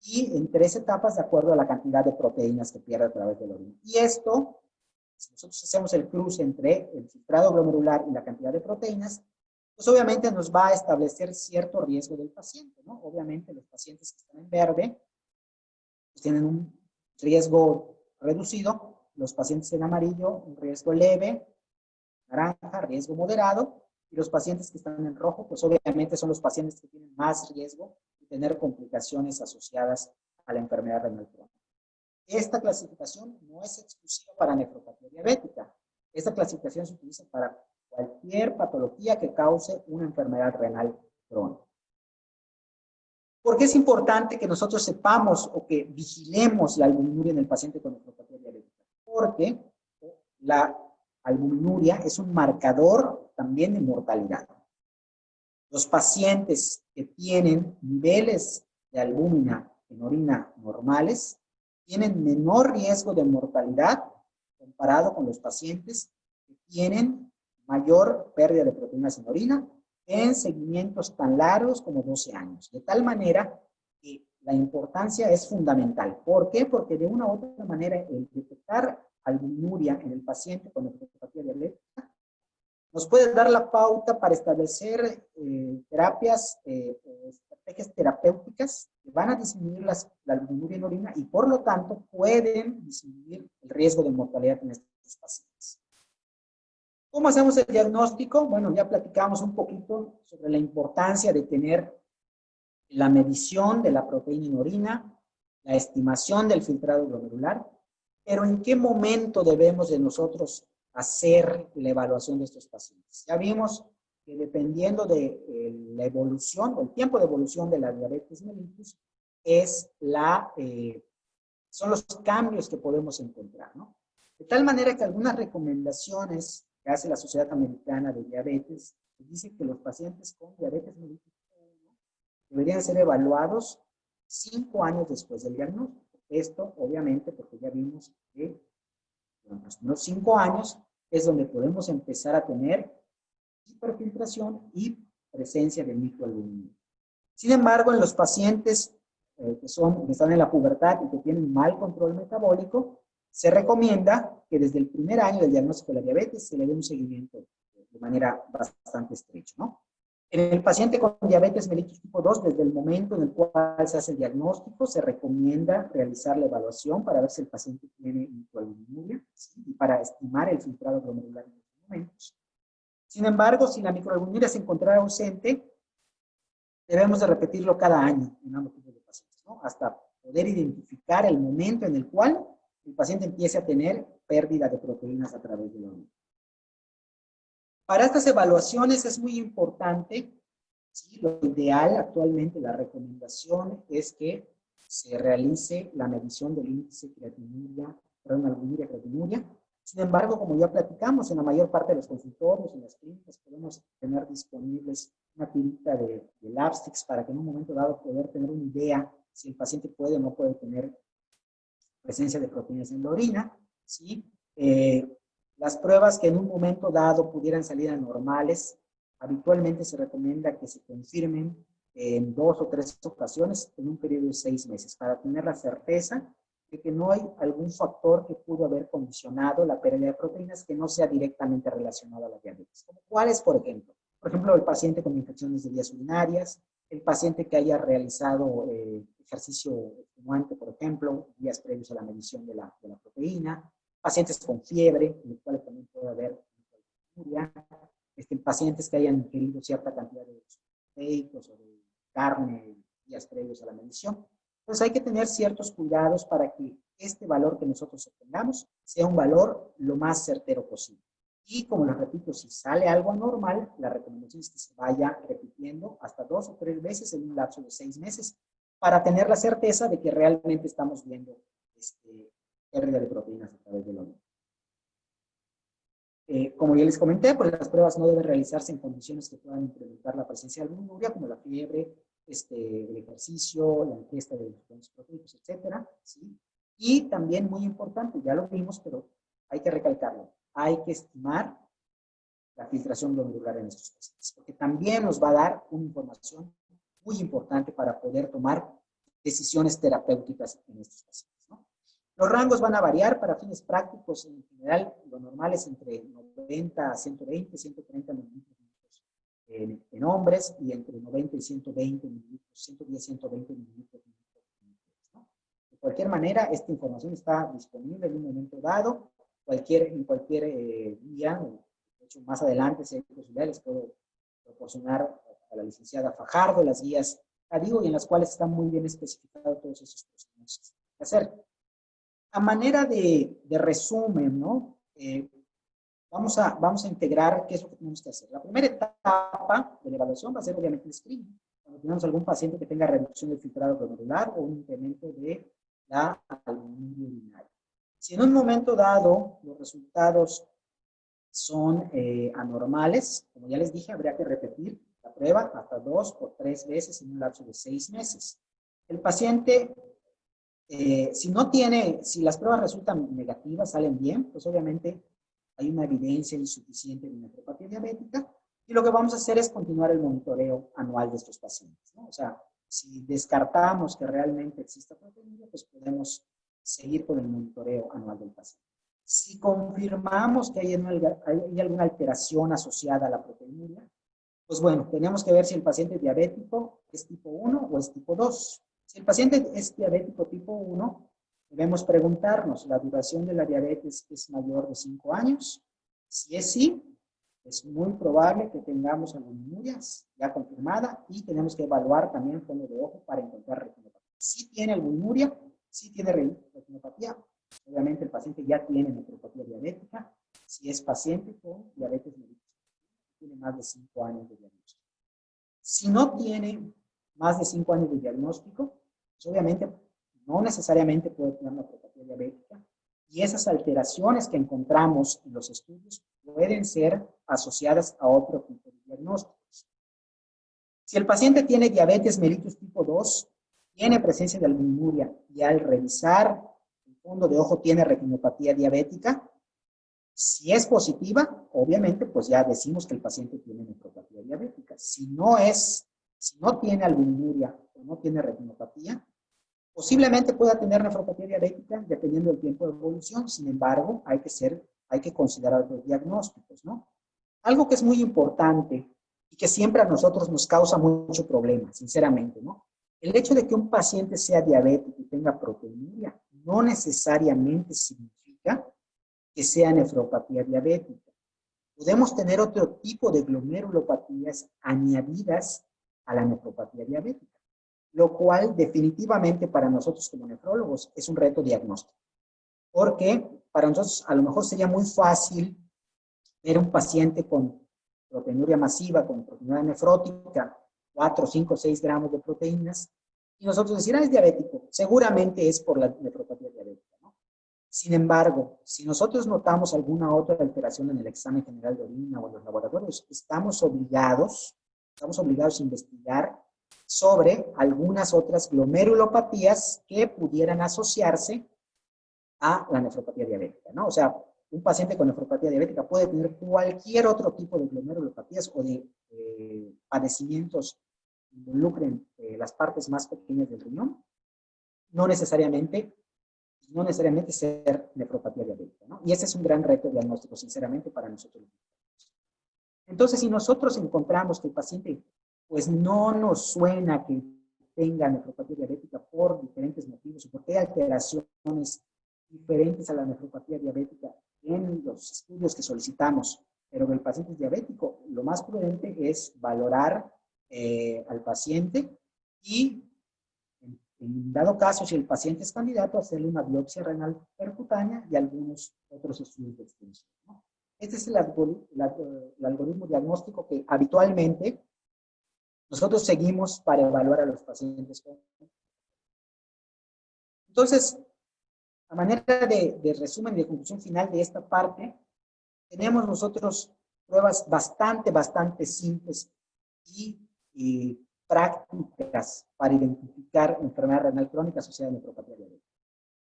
Y en 3 etapas de acuerdo a la cantidad de proteínas que pierde a través del orina. Y esto, si nosotros hacemos el cruce entre el filtrado glomerular y la cantidad de proteínas, pues obviamente nos va a establecer cierto riesgo del paciente, ¿no? Obviamente los pacientes que están en verde pues tienen un riesgo reducido, los pacientes en amarillo un riesgo leve, naranja riesgo moderado, y los pacientes que están en rojo pues obviamente son los pacientes que tienen más riesgo de tener complicaciones asociadas a la enfermedad renal crónica. Esta clasificación no es exclusiva para nefropatía diabética. Esta clasificación se utiliza para cualquier patología que cause una enfermedad renal crónica. ¿Por qué es importante que nosotros sepamos o que vigilemos la albuminuria en el paciente con nefropatía diabética? Porque la albuminuria es un marcador también de mortalidad. Los pacientes que tienen niveles de albúmina en orina normales tienen menor riesgo de mortalidad comparado con los pacientes que tienen mayor pérdida de proteínas en orina en seguimientos tan largos como 12 años. De tal manera que la importancia es fundamental. ¿Por qué? Porque de una u otra manera el detectar albuminuria en el paciente con nefropatía diabética nos puede dar la pauta para establecer terapias, estrategias terapéuticas que van a disminuir la albuminuria en orina y por lo tanto pueden disminuir el riesgo de mortalidad en estos pacientes. ¿Cómo hacemos el diagnóstico? Bueno, ya platicamos un poquito sobre la importancia de tener la medición de la proteína en orina, la estimación del filtrado glomerular, pero ¿en qué momento debemos de nosotros hacer la evaluación de estos pacientes? Ya vimos que dependiendo de la evolución o el tiempo de evolución de la diabetes mellitus son los cambios que podemos encontrar, ¿no? De tal manera que algunas recomendaciones que hace la Sociedad Americana de Diabetes dice que los pacientes con diabetes mellitus deberían ser evaluados 5 años después del diagnóstico. Esto, obviamente, porque ya vimos que durante los primeros 5 años es donde podemos empezar a tener hiperfiltración y presencia de microalbuminuria. Sin embargo, en los pacientes que están en la pubertad y que tienen mal control metabólico, se recomienda que desde el primer año del diagnóstico de la diabetes se le dé un seguimiento de manera bastante estrecha, ¿no? En el paciente con diabetes mellitus tipo 2, desde el momento en el cual se hace el diagnóstico, se recomienda realizar la evaluación para ver si el paciente tiene microalbuminuria, ¿sí? Y para estimar el filtrado glomerular en estos momentos. Sin embargo, si la microalbuminuria se encontrara ausente, debemos de repetirlo cada año en ambos tipos de pacientes, ¿no? Hasta poder identificar el momento en el cual el paciente empiece a tener pérdida de proteínas a través de la orina. Para estas evaluaciones es muy importante, ¿sí? Lo ideal actualmente, la recomendación es que se realice la medición del índice albuminuria-creatinuria. Sin embargo, como ya platicamos, en la mayor parte de los consultorios, en las clínicas, podemos tener disponibles una tirita de Labstix para que en un momento dado poder tener una idea si el paciente puede o no puede tener presencia de proteínas en la orina, ¿sí? Las pruebas que en un momento dado pudieran salir anormales, habitualmente se recomienda que se confirmen en 2 o 3 ocasiones en un periodo de 6 meses para tener la certeza de que no hay algún factor que pudo haber condicionado la pérdida de proteínas que no sea directamente relacionado a la diabetes. ¿Cuáles, por ejemplo? Por ejemplo, el paciente con infecciones de vías urinarias, el paciente que haya realizado ejercicio extenuante, por ejemplo, días previos a la medición de la proteína, pacientes con fiebre, en los cuales también puede haber pacientes que hayan ingerido cierta cantidad de proteicos o de carne días previos a la medición. Entonces hay que tener ciertos cuidados para que este valor que nosotros obtengamos sea un valor lo más certero posible. Y como les repito, si sale algo anormal, la recomendación es que se vaya repitiendo hasta 2 o 3 veces en un lapso de 6 meses para tener la certeza de que realmente estamos viendo pérdida de proteínas a través del orina. Como ya les comenté, pues las pruebas no deben realizarse en condiciones que puedan incrementar la presencia de albuminuria, como la fiebre, el ejercicio, la ingesta de los proteicos, etcétera, ¿sí? Y también muy importante, ya lo vimos, pero hay que recalcarlo, hay que estimar la filtración glomerular en estos pacientes, porque también nos va a dar una información muy importante para poder tomar decisiones terapéuticas en estos pacientes, ¿no? Los rangos van a variar para fines prácticos. En general, lo normal es entre 90 a 120, 130 mililitros en hombres y entre 90 y 120 mililitros, 110, 120 mililitros en mujeres, ¿no? De cualquier manera, esta información está disponible en un momento dado, en cualquier día. De hecho, más adelante, si hay posibilidades, les puedo proporcionar a la licenciada Fajardo las guías CADIGO y en las cuales están muy bien especificados todos esos procedimientos que hacer. A manera de resumen, ¿no? Vamos a integrar qué es lo que tenemos que hacer. La primera etapa de la evaluación va a ser obviamente el screening. Cuando tenemos algún paciente que tenga reducción del filtrado glomerular o un incremento de la albuminuria urinaria. Si en un momento dado los resultados son anormales, como ya les dije, habría que repetir la prueba hasta 2 o 3 veces en un lapso de 6 meses. El paciente... si las pruebas resultan negativas, salen bien, pues obviamente hay una evidencia insuficiente de nefropatía diabética y lo que vamos a hacer es continuar el monitoreo anual de estos pacientes, ¿no? O sea, si descartamos que realmente exista proteinuria, pues podemos seguir con el monitoreo anual del paciente. Si confirmamos que hay alguna alteración asociada a la proteinuria, pues bueno, tenemos que ver si el paciente es diabético, es tipo 1 o es tipo 2. Si el paciente es diabético tipo 1, debemos preguntarnos, ¿la duración de la diabetes es mayor de 5 años? Si es sí, es muy probable que tengamos albuminuria ya confirmada y tenemos que evaluar también fondo de ojo para encontrar retinopatía. Si tiene albuminuria, si tiene retinopatía, obviamente el paciente ya tiene nefropatía diabética. Si es paciente con diabetes mellitus, tiene más de 5 años de diagnóstico. Si no tiene más de 5 años de diagnóstico, pues obviamente no necesariamente puede tener nefropatía diabética y esas alteraciones que encontramos en los estudios pueden ser asociadas a otro tipo de diagnósticos. Si el paciente tiene diabetes mellitus tipo 2, tiene presencia de albuminuria y al revisar el fondo de ojo tiene retinopatía diabética, si es positiva, obviamente, pues ya decimos que el paciente tiene nefropatía diabética. Si no tiene albuminuria o no tiene retinopatía, posiblemente pueda tener nefropatía diabética dependiendo del tiempo de evolución. Sin embargo, hay que considerar los diagnósticos, ¿no? Algo que es muy importante y que siempre a nosotros nos causa mucho problema, sinceramente, ¿no? El hecho de que un paciente sea diabético y tenga proteinuria no necesariamente significa que sea nefropatía diabética. Podemos tener otro tipo de glomerulopatías añadidas a la nefropatía diabética, lo cual definitivamente para nosotros como nefrólogos es un reto diagnóstico. Porque para nosotros a lo mejor sería muy fácil ver un paciente con proteinuria masiva, con proteinuria nefrótica, 4, 5, 6 gramos de proteínas, y nosotros decir, es diabético, seguramente es por la nefropatía diabética, ¿no? Sin embargo, si nosotros notamos alguna otra alteración en el examen general de orina o en los laboratorios, estamos obligados a investigar sobre algunas otras glomerulopatías que pudieran asociarse a la nefropatía diabética, ¿no? O sea, un paciente con nefropatía diabética puede tener cualquier otro tipo de glomerulopatías o de padecimientos que involucren las partes más pequeñas del riñón, no necesariamente ser nefropatía diabética, ¿no? Y ese es un gran reto diagnóstico, sinceramente, para nosotros. Entonces, si nosotros encontramos que el paciente, pues no nos suena que tenga nefropatía diabética por diferentes motivos o porque hay alteraciones diferentes a la nefropatía diabética en los estudios que solicitamos, pero que el paciente es diabético, lo más prudente es valorar al paciente y, en dado caso, si el paciente es candidato, hacerle una biopsia renal percutánea y algunos otros estudios de extensión, ¿no? Este es el algoritmo diagnóstico que habitualmente nosotros seguimos para evaluar a los pacientes. Entonces, a manera de resumen y de conclusión final de esta parte, tenemos nosotros pruebas bastante simples y prácticas para identificar enfermedad renal crónica asociada a nefropatía diabética.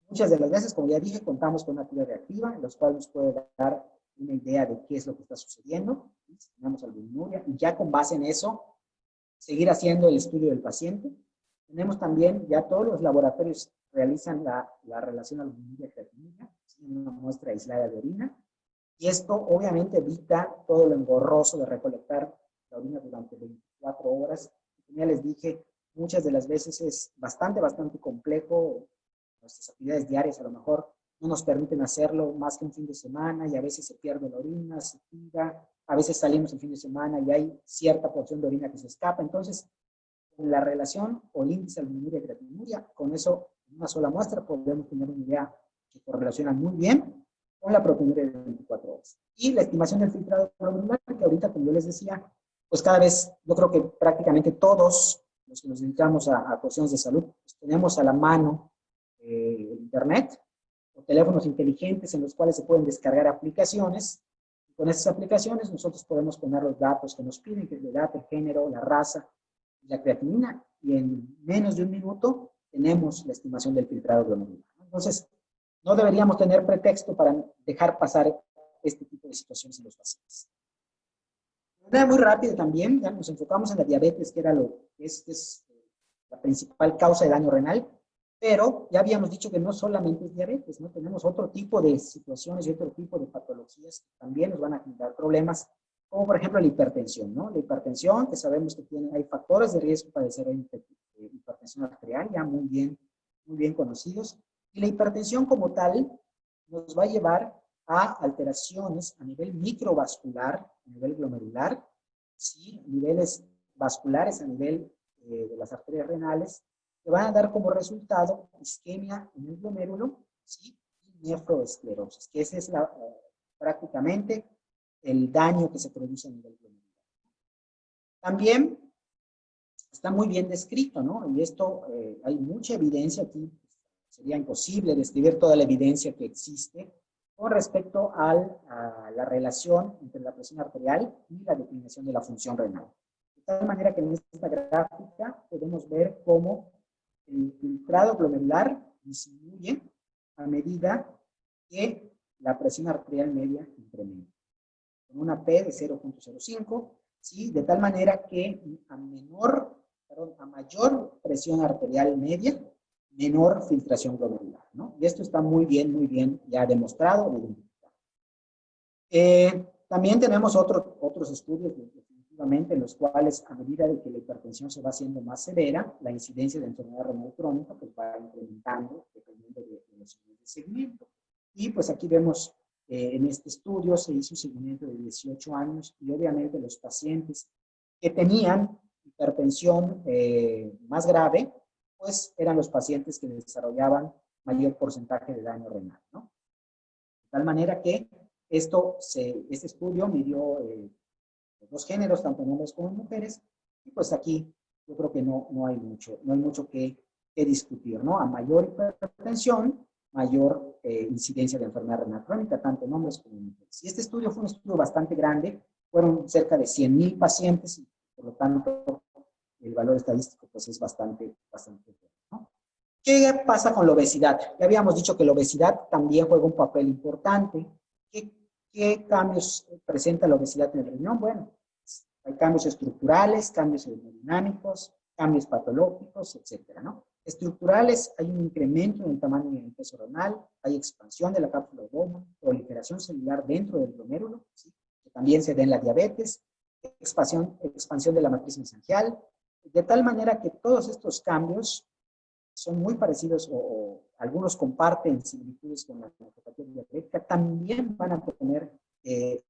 Muchas de las veces, como ya dije, contamos con una teoría reactiva, en la cual nos puede dar una idea de qué es lo que está sucediendo, si tenemos albuminuria, y ya con base en eso, seguir haciendo el estudio del paciente. Tenemos también, ya todos los laboratorios realizan la relación albuminuria-creatinina, una muestra aislada de orina, y esto obviamente evita todo lo engorroso de recolectar la orina durante 24 horas. Como ya les dije, muchas de las veces es bastante complejo. Nuestras actividades diarias a lo mejor no nos permiten hacerlo más que un fin de semana y a veces se pierde la orina, se tira, a veces salimos el fin de semana y hay cierta porción de orina que se escapa. Entonces, con la relación o el índice albuminuria-creatinuria, con eso, en una sola muestra, podemos tener una idea que correlaciona muy bien con la proteinuria de 24 horas. Y la estimación del filtrado glomerular, que ahorita, como yo les decía, pues cada vez, yo creo que prácticamente todos los que nos dedicamos a cuestiones de salud, pues tenemos a la mano internet o teléfonos inteligentes en los cuales se pueden descargar aplicaciones. Y con esas aplicaciones nosotros podemos poner los datos que nos piden, que es la edad, el género, la raza y la creatinina, y en menos de un minuto tenemos la estimación del filtrado glomerular. Entonces, no deberíamos tener pretexto para dejar pasar este tipo de situaciones en los pacientes. Una muy rápida también, ya nos enfocamos en la diabetes, que era es la principal causa de daño renal, pero ya habíamos dicho que no solamente es diabetes, ¿no? Tenemos otro tipo de situaciones y otro tipo de patologías que también nos van a generar problemas, como por ejemplo la hipertensión, ¿no? La hipertensión, que sabemos que hay factores de riesgo para padecer hipertensión arterial, ya muy bien conocidos, y la hipertensión como tal nos va a llevar a alteraciones a nivel microvascular, a nivel glomerular, ¿sí? Niveles vasculares a nivel de las arterias renales, que van a dar como resultado isquemia en el glomérulo, ¿sí? Y nefroesclerosis, que ese es prácticamente el daño que se produce a nivel glomerular. También está muy bien descrito, ¿no? Y esto, hay mucha evidencia aquí, sería imposible describir toda la evidencia que existe con respecto a la relación entre la presión arterial y la declinación de la función renal. De tal manera que en esta gráfica podemos ver cómo el filtrado glomerular disminuye a medida que la presión arterial media incrementa, con una P de 0.05, ¿sí? De tal manera que a mayor presión arterial media, menor filtración glomerular, ¿no? Y esto está muy bien ya demostrado. También tenemos otros estudios efectivamente, en los cuales a medida de que la hipertensión se va haciendo más severa, la incidencia de enfermedad renal crónica pues va incrementando dependiendo de los años de seguimiento. Y pues aquí vemos, en este estudio se hizo un seguimiento de 18 años y obviamente los pacientes que tenían hipertensión más grave, pues eran los pacientes que desarrollaban mayor porcentaje de daño renal, ¿no? De tal manera que este estudio midió dos géneros, tanto en hombres como en mujeres, y pues aquí yo creo que no hay mucho que discutir, ¿no? A mayor hipertensión, mayor incidencia de enfermedad renal crónica, tanto en hombres como en mujeres. Y este estudio fue un estudio bastante grande, fueron cerca de 100,000 pacientes, y por lo tanto el valor estadístico pues es bastante bueno, ¿no? ¿Qué pasa con la obesidad? Ya habíamos dicho que la obesidad también juega un papel importante. ¿Qué cambios presenta la obesidad en el riñón? Bueno, hay cambios estructurales, cambios hemodinámicos, cambios patológicos, etcétera, ¿no? Estructurales, hay un incremento en el tamaño y en el peso renal, hay expansión de la cápsula Bowman, proliferación celular dentro del glomérulo, ¿sí? Que también se da en la diabetes, expansión de la matriz mesangial, de tal manera que todos estos cambios son muy parecidos o algunos comparten similitudes con la nefropatía diabética, también van a tener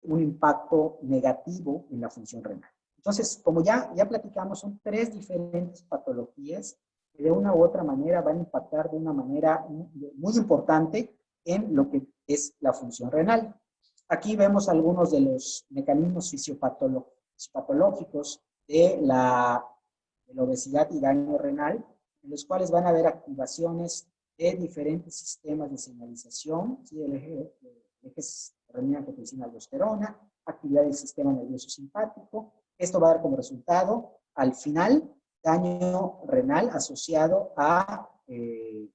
un impacto negativo en la función renal. Entonces, como ya platicamos, son 3 diferentes patologías que de una u otra manera van a impactar de una manera muy importante en lo que es la función renal. Aquí vemos algunos de los mecanismos fisiopatológicos de la obesidad y daño renal, en los cuales van a haber activaciones de diferentes sistemas de señalización, ¿sí? El eje renina-angiotensina aldosterona, actividad del sistema nervioso simpático. Esto va a dar como resultado, al final, daño renal asociado a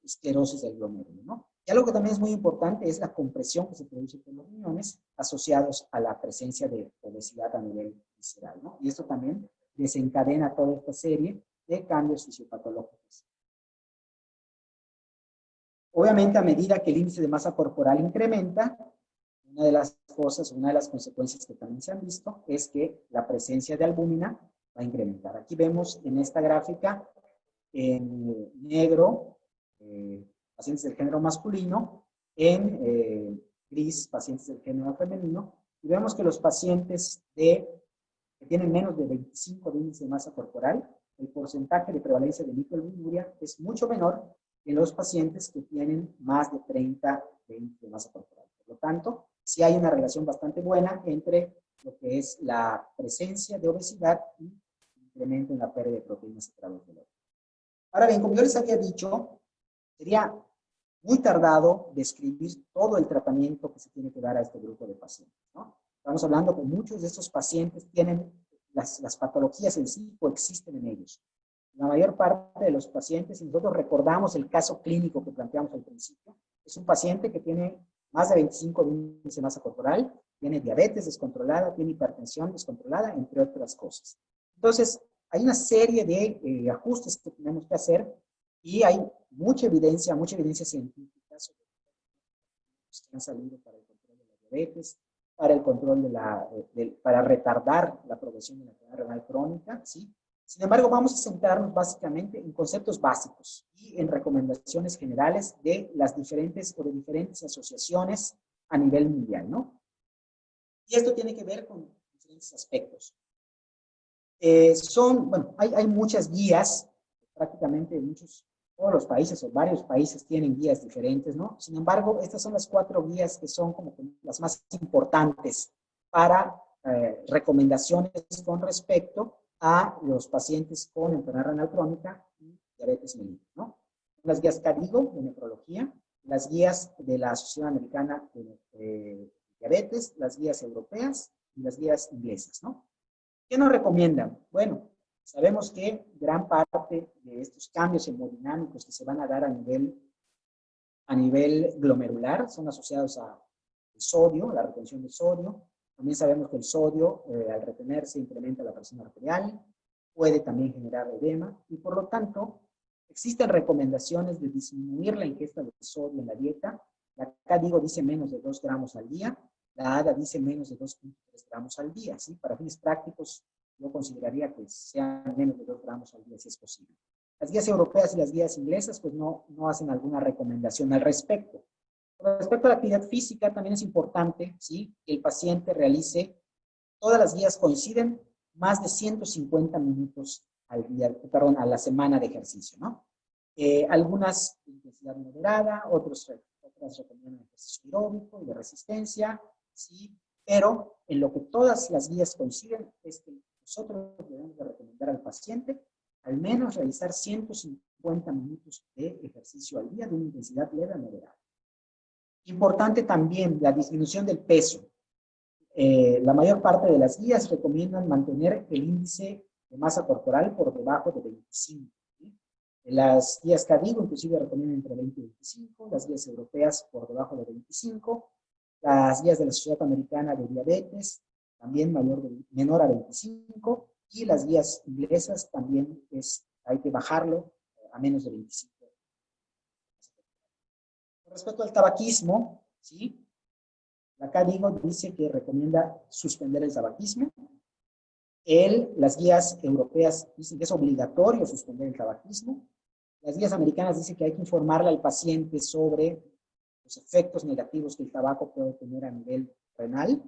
esclerosis del glomérulo, ¿no? Y algo que también es muy importante es la compresión que se produce por los riñones asociados a la presencia de obesidad a nivel visceral, ¿no? Y esto también desencadena toda esta serie de cambios fisiopatológicos. Obviamente, a medida que el índice de masa corporal incrementa, una de las consecuencias que también se han visto es que la presencia de albúmina va a incrementar. Aquí vemos en esta gráfica en negro pacientes del género masculino, en gris pacientes del género femenino, y vemos que los pacientes que tienen menos de 25 de índice de masa corporal, el porcentaje de prevalencia de microalbuminuria es mucho menor que en los pacientes que tienen más de 30 de índice de masa corporal. Por lo tanto, sí hay una relación bastante buena entre lo que es la presencia de obesidad y el incremento en la pérdida de proteínas a través del órgano. Ahora bien, como yo les había dicho, sería muy tardado describir todo el tratamiento que se tiene que dar a este grupo de pacientes, ¿no? Estamos hablando que muchos de estos pacientes tienen las patologías en sí coexisten en ellos. La mayor parte de los pacientes, y nosotros recordamos el caso clínico que planteamos al principio, es un paciente que tiene más de 25 de índice de masa corporal, tiene diabetes descontrolada, tiene hipertensión descontrolada, entre otras cosas. Entonces, hay una serie de ajustes que tenemos que hacer y hay mucha evidencia científica sobre los que han salido para el control de la diabetes, para el control para retardar la progresión de la enfermedad renal crónica, ¿sí? Sin embargo, vamos a centrarnos básicamente en conceptos básicos y en recomendaciones generales de las diferentes asociaciones a nivel mundial, ¿no? Y esto tiene que ver con diferentes aspectos. Bueno, hay muchas guías, prácticamente todos los países o varios países tienen guías diferentes, ¿no? Sin embargo, estas son las 4 guías que son como las más importantes para recomendaciones con respecto a los pacientes con enfermedad renal crónica y diabetes mellitus, ¿no? Las guías KDIGO de nefrología, las guías de la Asociación Americana de Diabetes, las guías europeas y las guías inglesas, ¿no? ¿Qué nos recomiendan? Bueno, sabemos que gran parte de estos cambios hemodinámicos que se van a dar a nivel glomerular son asociados al sodio, a la retención de sodio. También sabemos que el sodio, al retenerse, incrementa la presión arterial, puede también generar edema y por lo tanto existen recomendaciones de disminuir la ingesta de sodio en la dieta. Acá dice menos de 2 gramos al día. La ADA dice menos de 2.3 gramos al día, ¿sí? Para fines prácticos, yo consideraría que sean menos de 2 gramos al día si es posible. Las guías europeas y las guías inglesas pues no hacen alguna recomendación al respecto. Con respecto a la actividad física, también es importante, ¿sí?, que el paciente realice, todas las guías coinciden, más de 150 minutos al día, perdón, a la semana de ejercicio, ¿no? Algunas de intensidad moderada, otras recomiendan ejercicio aeróbico y de resistencia, ¿sí? Pero en lo que todas las guías coinciden es que nosotros debemos de recomendar al paciente al menos realizar 150 minutos de ejercicio al día de una intensidad leve a moderada. Importante también la disminución del peso. La mayor parte de las guías recomiendan mantener el índice de masa corporal por debajo de 25. ¿Sí? Las guías CADIGO inclusive recomiendan entre 20 y 25, las guías europeas por debajo de 25, las guías de la Sociedad Americana de Diabetes también menor a 25, y las guías inglesas también hay que bajarlo a menos de 25. Con respecto al tabaquismo, ¿sí?, la CADIGO dice que recomienda suspender el tabaquismo. Las guías europeas dicen que es obligatorio suspender el tabaquismo. Las guías americanas dicen que hay que informarle al paciente sobre los efectos negativos que el tabaco puede tener a nivel renal.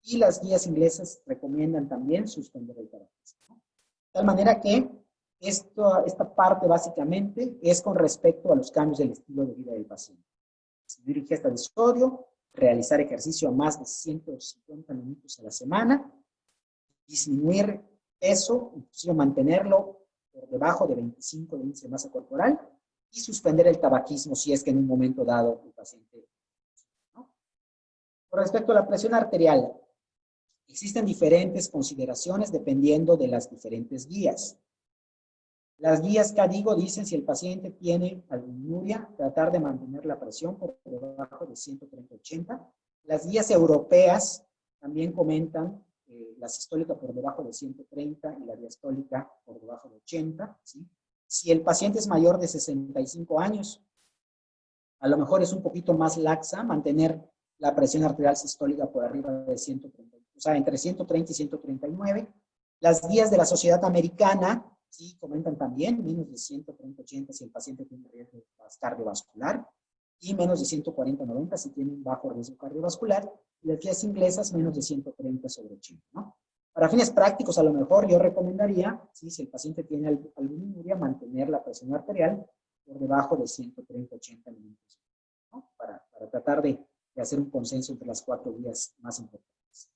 Y las guías inglesas recomiendan también suspender el tabaquismo, ¿no? De tal manera que esta parte básicamente es con respecto a los cambios del estilo de vida del paciente. Disminuir ingesta de sodio, realizar ejercicio a más de 150 minutos a la semana, disminuir peso, inclusive mantenerlo por debajo de 25 de índice de masa corporal, y suspender el tabaquismo si es que en un momento dado el paciente, ¿no? Con respecto a la presión arterial, existen diferentes consideraciones dependiendo de las diferentes guías. Las guías CADIGO dicen si el paciente tiene albuminuria, tratar de mantener la presión por debajo de 130-80. Las guías europeas también comentan la sistólica por debajo de 130 y la diastólica por debajo de 80, ¿sí? Si el paciente es mayor de 65 años, a lo mejor es un poquito más laxa mantener la presión arterial sistólica por arriba de 130, o sea, entre 130 y 139. Las guías de la Sociedad Americana, sí, comentan también menos de 130-80 si el paciente tiene riesgo cardiovascular, y menos de 140-90 si tiene un bajo riesgo cardiovascular. Y las guías inglesas menos de 130/80, ¿no? Para fines prácticos, a lo mejor yo recomendaría, ¿sí?, si el paciente tiene albuminuria, mantener la presión arterial por debajo de 130-80 minutos, ¿no? Para tratar de hacer un consenso entre las 4 guías más importantes.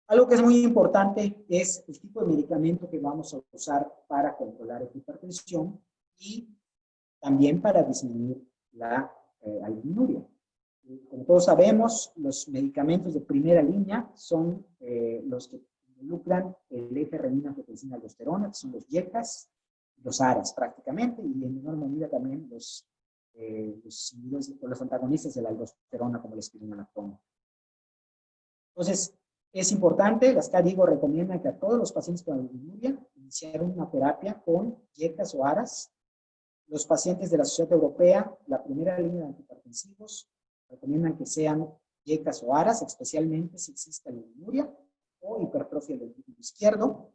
Algo que es muy importante es el tipo de medicamento que vamos a usar para controlar esta hipertensión y también para disminuir la albuminuria. Como todos sabemos, los medicamentos de primera línea son los que involucran el eje renina-angiotensina-aldosterona, que son los YECAS, los ARAS prácticamente, y en menor medida también los antagonistas de la aldosterona, como la espironolactona. Entonces, es importante, las CADIGO recomiendan que a todos los pacientes con albuminuria iniciar una terapia con YECAS o ARAS. Los pacientes de la Sociedad Europea, la primera línea de antihipertensivos, recomiendan que sean YECAS o ARAS, especialmente si existe albuminuria o hipertrofia del ventrículo izquierdo.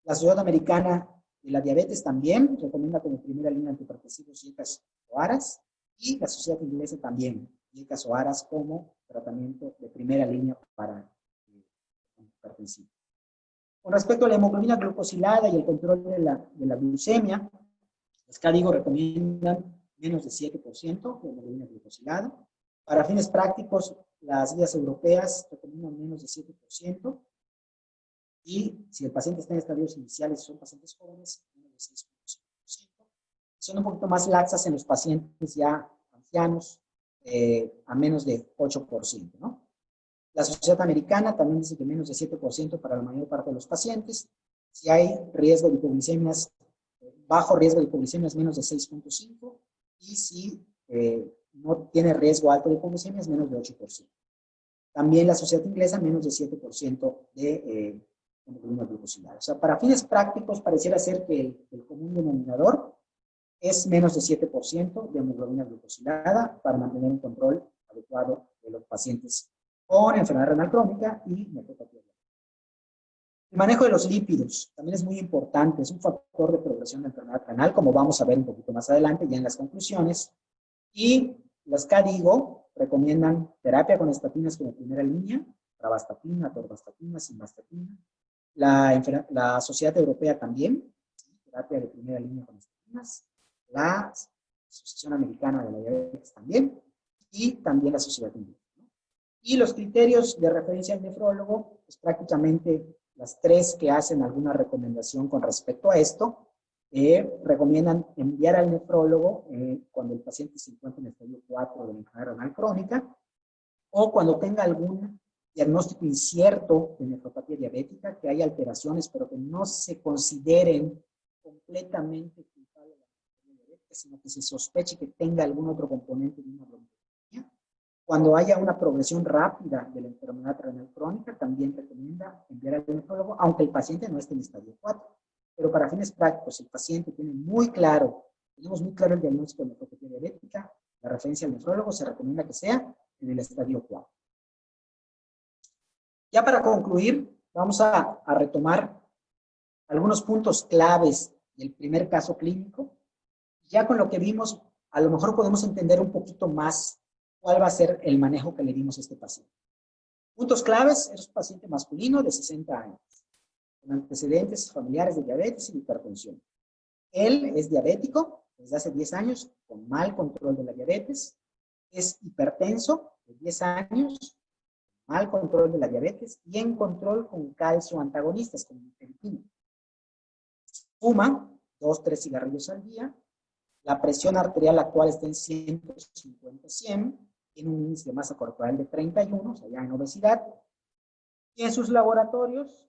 La Sociedad Americana de la Diabetes también recomienda como primera línea de antihipertensivos YECAS o ARAS, y la Sociedad Inglesa también, YECAS o ARAS como tratamiento de primera línea para hipertensivo. Con respecto a la hemoglobina glucosilada y el control de la glucemia, los CADIGO recomiendan menos de 7% de hemoglobina glucosilada. Para fines prácticos, las guías europeas recomiendan menos de 7%. Y si el paciente está en estadios iniciales y son pacientes jóvenes, menos de 6%. Son un poquito más laxas en los pacientes ya ancianos, a menos de 8%, ¿no? La Sociedad Americana también dice que menos de 7% para la mayor parte de los pacientes. Si hay riesgo de hipoglicemias, bajo riesgo de hipoglicemias, menos de 6.5%, y si no tiene riesgo alto de hipoglicemias, menos de 8%. También la Sociedad Inglesa, menos de 7% de hemoglobina glucosilada. O sea, para fines prácticos, pareciera ser que el común denominador es menos de 7% de hemoglobina glucosilada para mantener un control adecuado de los pacientes con enfermedad renal crónica y nefropatía. El manejo de los lípidos también es muy importante, es un factor de progresión de enfermedad renal, como vamos a ver un poquito más adelante, ya en las conclusiones. Y las KDIGO recomiendan terapia con estatinas como primera línea, pravastatina, atorvastatina, simvastatina. La Sociedad Europea también, terapia de primera línea con estatinas. La Asociación Americana de la Diabetes también, y también la Sociedad Inglesa. Y los criterios de referencia al nefrólogo, pues prácticamente las tres que hacen alguna recomendación con respecto a esto, recomiendan enviar al nefrólogo cuando el paciente se encuentra en el estadio 4 de la enfermedad renal crónica, o cuando tenga algún diagnóstico incierto de nefropatía diabética, que hay alteraciones, pero que no se consideren completamente culpables de la nefropatía diabética, sino que se sospeche que tenga algún otro componente de una bronquiopatía. Cuando haya una progresión rápida de la enfermedad renal crónica, también recomienda enviar al nefrólogo, aunque el paciente no esté en estadio 4. Pero para fines prácticos, el paciente tiene tenemos muy claro el diagnóstico de nefropatía diabética, la referencia al nefrólogo se recomienda que sea en el estadio 4. Ya para concluir, vamos a retomar algunos puntos claves del primer caso clínico. Ya con lo que vimos, a lo mejor podemos entender un poquito más cuál va a ser el manejo que le dimos a este paciente. Puntos claves: es un paciente masculino de 60 años, con antecedentes familiares de diabetes y hipertensión. Él es diabético desde hace 10 años, con mal control de la diabetes. Es hipertenso de 10 años, mal control de la diabetes y en control con calcio antagonistas, como nifedipina. Fuma 2-3 cigarrillos al día. La presión arterial actual está en 150/100, tiene un índice de masa corporal de 31, o sea, ya en obesidad. Y en sus laboratorios,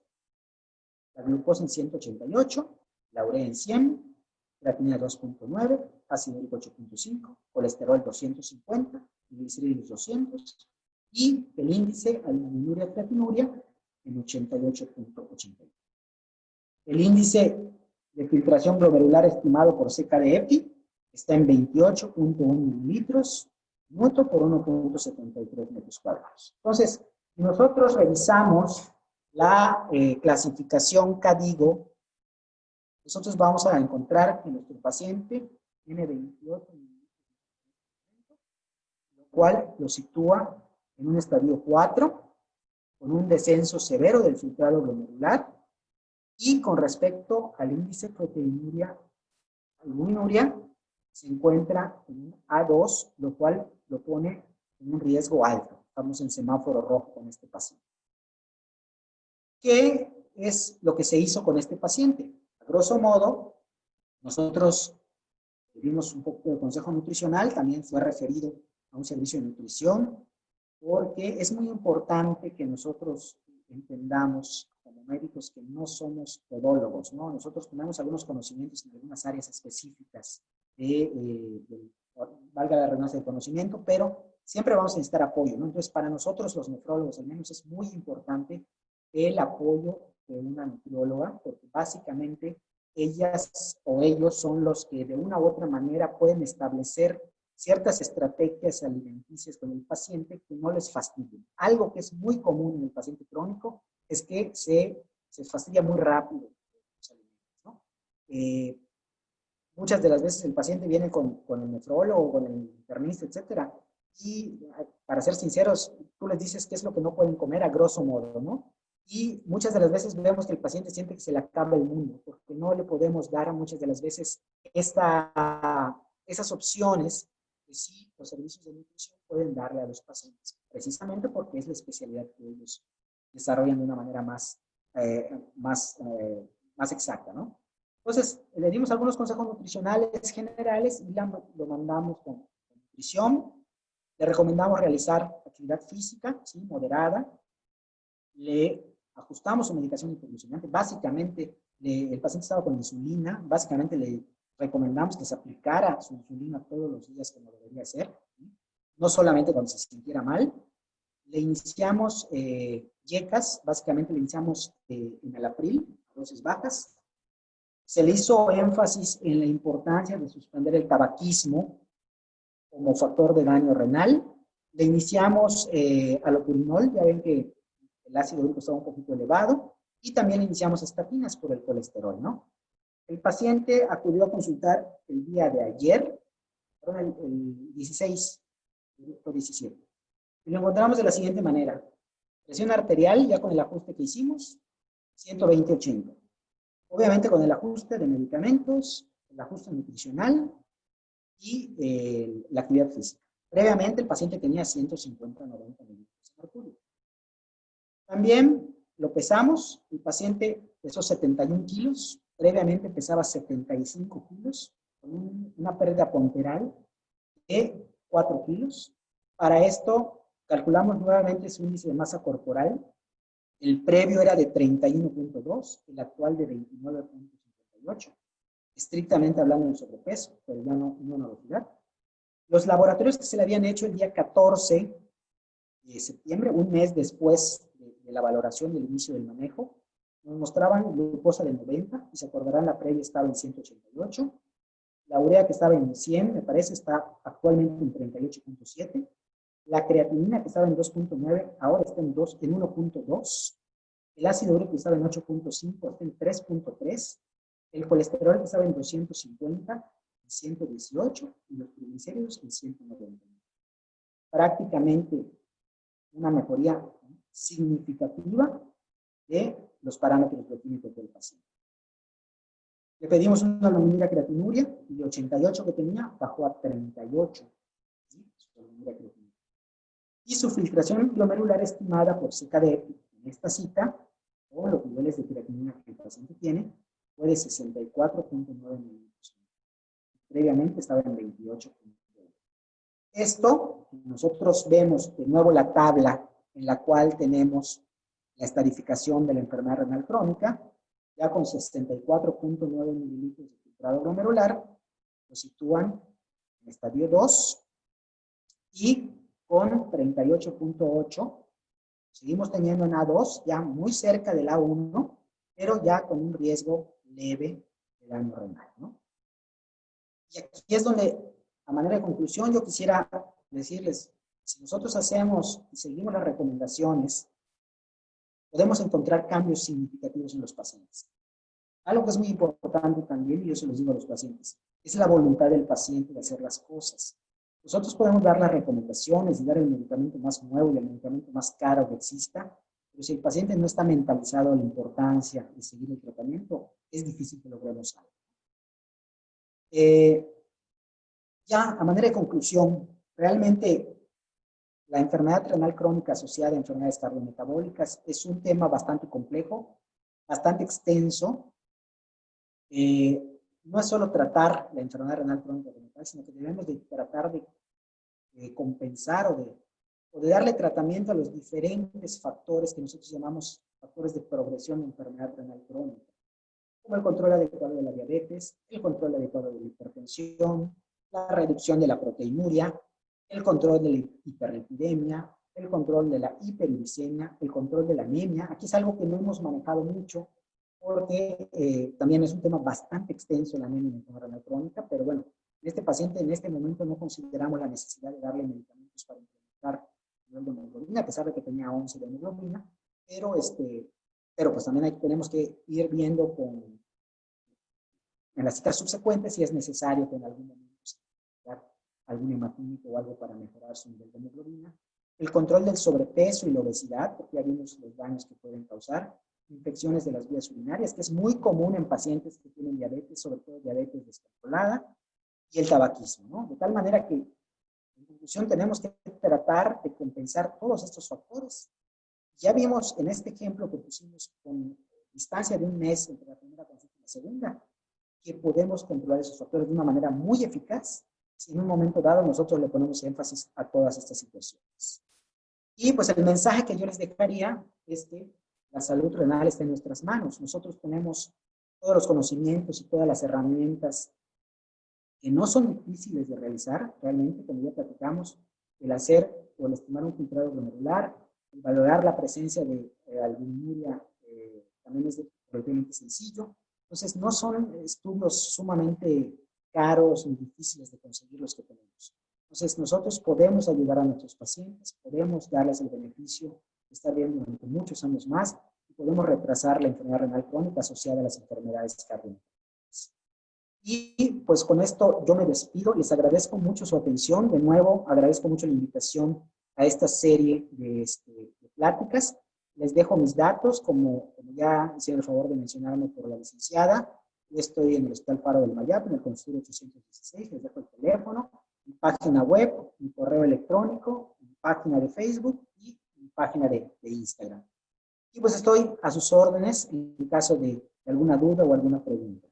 la glucosa en 188, la urea en 100, creatinina 2.9, ácido úrico 8.5, colesterol 250, triglicéridos 200, y el índice albuminuria-creatinuria en 88.80. El índice de filtración glomerular estimado por CKD-EPI está en 28.1 mililitros minuto por 1.73 metros cuadrados. Entonces, si nosotros revisamos la clasificación KDIGO, nosotros vamos a encontrar que nuestro paciente tiene 28 mililitros, lo cual lo sitúa en un estadio 4, con un descenso severo del filtrado glomerular, y con respecto al índice proteinuria, albuminuria, se encuentra en un A2, lo cual lo pone en un riesgo alto. Estamos en semáforo rojo con este paciente. ¿Qué es lo que se hizo con este paciente? A grosso modo, nosotros dimos un poco de consejo nutricional, también fue referido a un servicio de nutrición, porque es muy importante que nosotros entendamos como médicos que no somos podólogos, ¿no? Nosotros tenemos algunos conocimientos en algunas áreas específicas valga la redundancia del conocimiento, pero siempre vamos a necesitar apoyo, ¿no? Entonces, para nosotros los nefrólogos, al menos, es muy importante el apoyo de una nutrióloga, porque básicamente ellas o ellos son los que de una u otra manera pueden establecer ciertas estrategias alimenticias con el paciente que no les fastidien. Algo que es muy común en el paciente crónico es que se fastidia muy rápido los alimentos, ¿no? Muchas de las veces el paciente viene con el nefrólogo, con el internista, etcétera, y para ser sinceros, tú les dices qué es lo que no pueden comer a grosso modo, ¿no? Y muchas de las veces vemos que el paciente siente que se le acaba el mundo, porque no le podemos dar muchas de las veces esas opciones que sí los servicios de nutrición pueden darle a los pacientes, precisamente porque es la especialidad que ellos desarrollan de una manera más exacta, ¿no? Entonces, le dimos algunos consejos nutricionales generales y lo mandamos con nutrición. Le recomendamos realizar actividad física, ¿sí?, moderada. Le ajustamos su medicación hiperglucemiante. Básicamente, el paciente estaba con insulina. Básicamente, le recomendamos que se aplicara su insulina todos los días, como debería ser, ¿sí?, no solamente cuando se sintiera mal. Le iniciamos YECAS. Básicamente, le iniciamos enalapril, dosis bajas. Se le hizo énfasis en la importancia de suspender el tabaquismo como factor de daño renal. Le iniciamos alopurinol, ya ven que el ácido úrico estaba un poquito elevado. y también iniciamos estatinas por el colesterol, ¿no? El paciente acudió a consultar el día de ayer, perdón, el 16 o 17. Y lo encontramos de la siguiente manera. Presión arterial, ya con el ajuste que hicimos, 120/80. Obviamente con el ajuste de medicamentos, el ajuste nutricional y la actividad física. Previamente el paciente tenía 150/90 mililitros de mercurio. También lo pesamos, el paciente pesó 71 kilos, previamente pesaba 75 kilos, con una pérdida ponderal de 4 kilos. Para esto calculamos nuevamente su índice de masa corporal. El previo era de 31.2, el actual de 29.58. Estrictamente hablando de sobrepeso, pero ya no en obesidad. Los laboratorios que se le habían hecho el día 14 de septiembre, un mes después de la valoración del inicio del manejo, nos mostraban glucosa de 90, y se acordarán, la previa estaba en 188. La urea, que estaba en 100, me parece, está actualmente en 38.7. La creatinina, que estaba en 2.9, ahora está en 1.2. El ácido úrico, que estaba en 8.5, está en 3.3. El colesterol, que estaba en 250, en 118. Y los triglicéridos en 190. Prácticamente una mejoría significativa de los parámetros bioquímicos del paciente. Le pedimos una albuminura-creatinuria, y de 88 que tenía bajó a 38. ¿Sí? Y su filtración glomerular estimada por CKD en esta cita, o los niveles de creatinina que el paciente tiene, fue de 64.9 mililitros. Previamente estaba en 28.9. Esto, nosotros vemos de nuevo la tabla en la cual tenemos la estadificación de la enfermedad renal crónica, ya con 64.9 mililitros de filtrado glomerular, lo sitúan en estadio 2, y con 38.8, seguimos teniendo en A2, ya muy cerca del A1, pero ya con un riesgo leve de daño renal, ¿no? Y aquí es donde, a manera de conclusión, yo quisiera decirles, si nosotros hacemos y seguimos las recomendaciones, podemos encontrar cambios significativos en los pacientes. Algo que es muy importante también, y yo se los digo a los pacientes, es la voluntad del paciente de hacer las cosas. Nosotros podemos dar las recomendaciones y dar el medicamento más nuevo y el medicamento más caro que exista, pero si el paciente no está mentalizado a la importancia de seguir el tratamiento, es difícil que logremos algo. Ya a manera de conclusión, realmente la enfermedad renal crónica asociada a enfermedades cardiometabólicas es un tema bastante complejo, bastante extenso. No es solo tratar la enfermedad renal crónica, sino que debemos de tratar de compensar o de darle tratamiento a los diferentes factores que nosotros llamamos factores de progresión de enfermedad renal crónica, como el control adecuado de la diabetes, el control adecuado de la hipertensión, la reducción de la proteinuria, el control de la hiperlipidemia, el control de la hiperuricemia, el control de la anemia. Aquí es algo que no hemos manejado mucho, porque también es un tema bastante extenso la anemia en enfermedad renal crónica, pero bueno, en este paciente en este momento no consideramos la necesidad de darle medicamentos para incrementar el nivel de hemoglobina, a pesar de que tenía 11 de hemoglobina, pero pues también tenemos que ir viendo en las citas subsecuentes si es necesario que en algún momento se dar algún hematínico o algo para mejorar su nivel de hemoglobina. El control del sobrepeso y la obesidad, porque ya vimos los daños que pueden causar. Infecciones de las vías urinarias, que es muy común en pacientes que tienen diabetes, sobre todo diabetes descontrolada, y el tabaquismo, ¿no? De tal manera que, en conclusión, tenemos que tratar de compensar todos estos factores. Ya vimos en este ejemplo que pusimos con distancia de un mes entre la primera consulta y la segunda, que podemos controlar esos factores de una manera muy eficaz si en un momento dado nosotros le ponemos énfasis a todas estas situaciones. Y pues el mensaje que yo les dejaría es que la salud renal está en nuestras manos. Nosotros tenemos todos los conocimientos y todas las herramientas que no son difíciles de realizar, realmente, como ya platicamos, el hacer o el estimar un filtrado glomerular, el valorar la presencia de albuminuria, también es relativamente sencillo. Entonces, no son estudios sumamente caros ni difíciles de conseguir los que tenemos. Entonces, nosotros podemos ayudar a nuestros pacientes, podemos darles el beneficio de estar bien durante muchos años más, y podemos retrasar la enfermedad renal crónica asociada a las enfermedades cardiometabólicas. Y pues con esto yo me despido, les agradezco mucho su atención, de nuevo agradezco mucho la invitación a esta serie de pláticas. Les dejo mis datos, como ya hicieron el favor de mencionarme por la licenciada. Yo estoy en el Hospital Faro del Mayap, en el consultorio 816, les dejo el teléfono, mi página web, mi correo electrónico, mi página de Facebook y mi página de Instagram. Y pues estoy a sus órdenes en caso de alguna duda o alguna pregunta.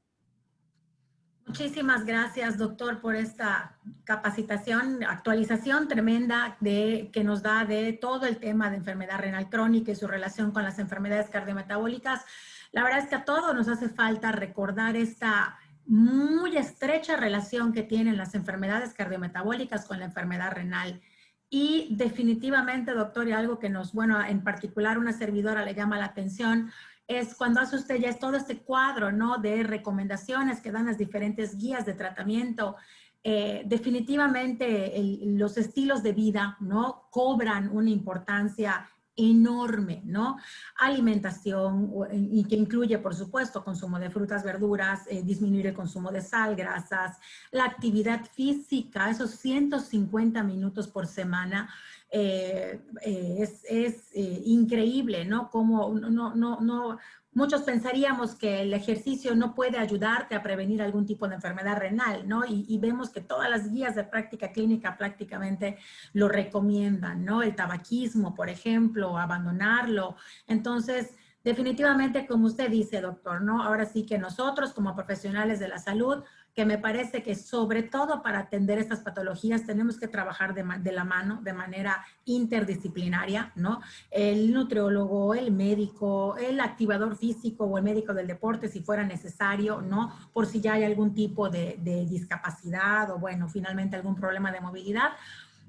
Muchísimas gracias, doctor, por esta capacitación, actualización tremenda que nos da de todo el tema de enfermedad renal crónica y su relación con las enfermedades cardiometabólicas. La verdad es que a todos nos hace falta recordar esta muy estrecha relación que tienen las enfermedades cardiometabólicas con la enfermedad renal. Y definitivamente, doctor, y algo que nos, bueno, en particular una servidora le llama la atención, es cuando hace usted ya todo este cuadro, ¿no?, de recomendaciones que dan las diferentes guías de tratamiento. Definitivamente los estilos de vida, ¿no?, cobran una importancia enorme, ¿no? Alimentación, y que incluye, por supuesto, consumo de frutas, verduras, disminuir el consumo de sal, grasas, la actividad física, esos 150 minutos por semana, es increíble, ¿no? Como muchos pensaríamos que el ejercicio no puede ayudarte a prevenir algún tipo de enfermedad renal, ¿no? Y vemos que todas las guías de práctica clínica prácticamente lo recomiendan, ¿no? El tabaquismo, por ejemplo, abandonarlo. Entonces, definitivamente, como usted dice, doctor, ¿no? Ahora sí que nosotros como profesionales de la salud, que me parece que sobre todo para atender estas patologías tenemos que trabajar de la mano, de manera interdisciplinaria, ¿no? El nutriólogo, el médico, el activador físico o el médico del deporte si fuera necesario, ¿no? Por si ya hay algún tipo de discapacidad o, bueno, finalmente algún problema de movilidad.